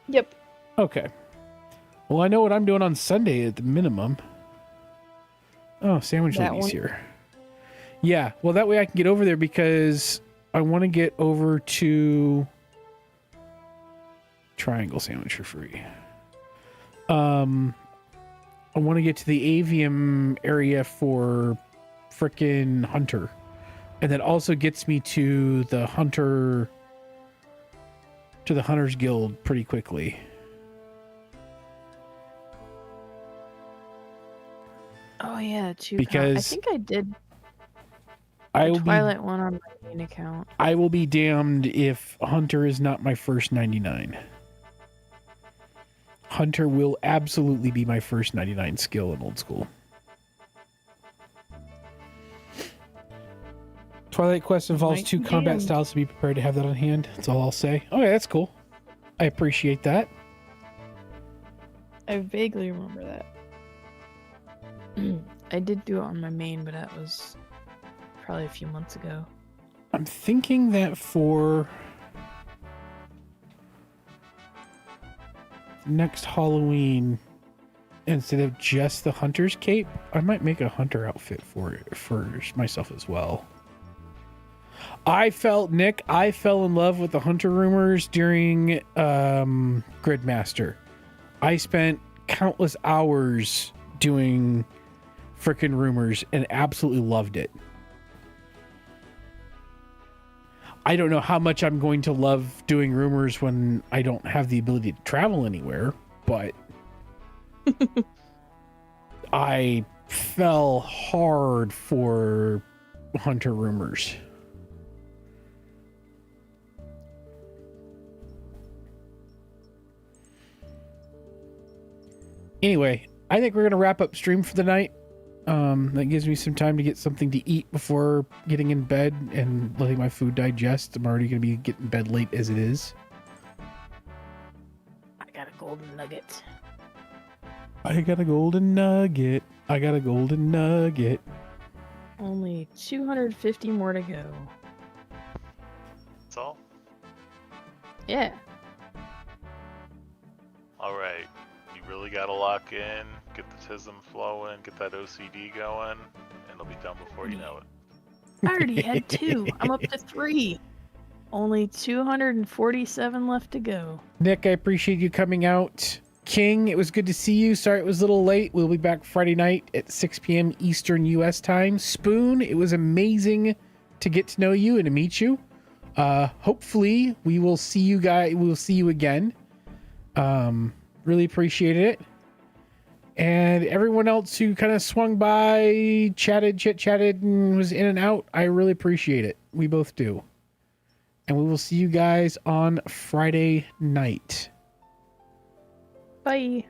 Yep. Okay. Well, I know what I'm doing on Sunday at the minimum. Oh, Sandwich Lady's here. Yeah, well, that way I can get over there because I want to get over to Triangle Sandwich for free. I want to get to the Avium area for frickin' Hunter. And that also gets me to the Hunter's Guild pretty quickly. Oh yeah, because I think I did the Twilight one on my main account. I will be damned if Hunter is not my first 99. Hunter will absolutely be my first 99 skill in Old School. Twilight Quest involves 2 combat styles, to be prepared to have that on hand. That's all I'll say. Okay, that's cool. I appreciate that. I vaguely remember that. I did do it on my main, but that was probably a few months ago. I'm thinking that for next Halloween, instead of just the Hunter's Cape, I might make a Hunter outfit for myself as well. I fell in love with the Hunter rumors during Gridmaster. I spent countless hours doing frickin' rumors and absolutely loved it. I don't know how much I'm going to love doing rumors when I don't have the ability to travel anywhere, but I fell hard for Hunter rumors. Anyway, I think we're going to wrap up stream for the night. That gives me some time to get something to eat before getting in bed and letting my food digest. I'm already going to be getting bed late as it is. I got a golden nugget. Only 250 more to go. That's all? Yeah. Alright. You really gotta lock in, get the TISM flowing, get that OCD going, and it'll be done before you know it. I already had 2. I'm up to 3. Only 247 left to go. Nick, I appreciate you coming out. King, it was good to see you. Sorry it was a little late. We'll be back Friday night at 6 p.m. Eastern U.S. time. Spoon, it was amazing to get to know you and to meet you. Hopefully we will see you guys. We'll see you again. Really appreciated it. And everyone else who kind of swung by, chit-chatted, and was in and out, I really appreciate it. We both do. and we will see you guys on Friday night. Bye.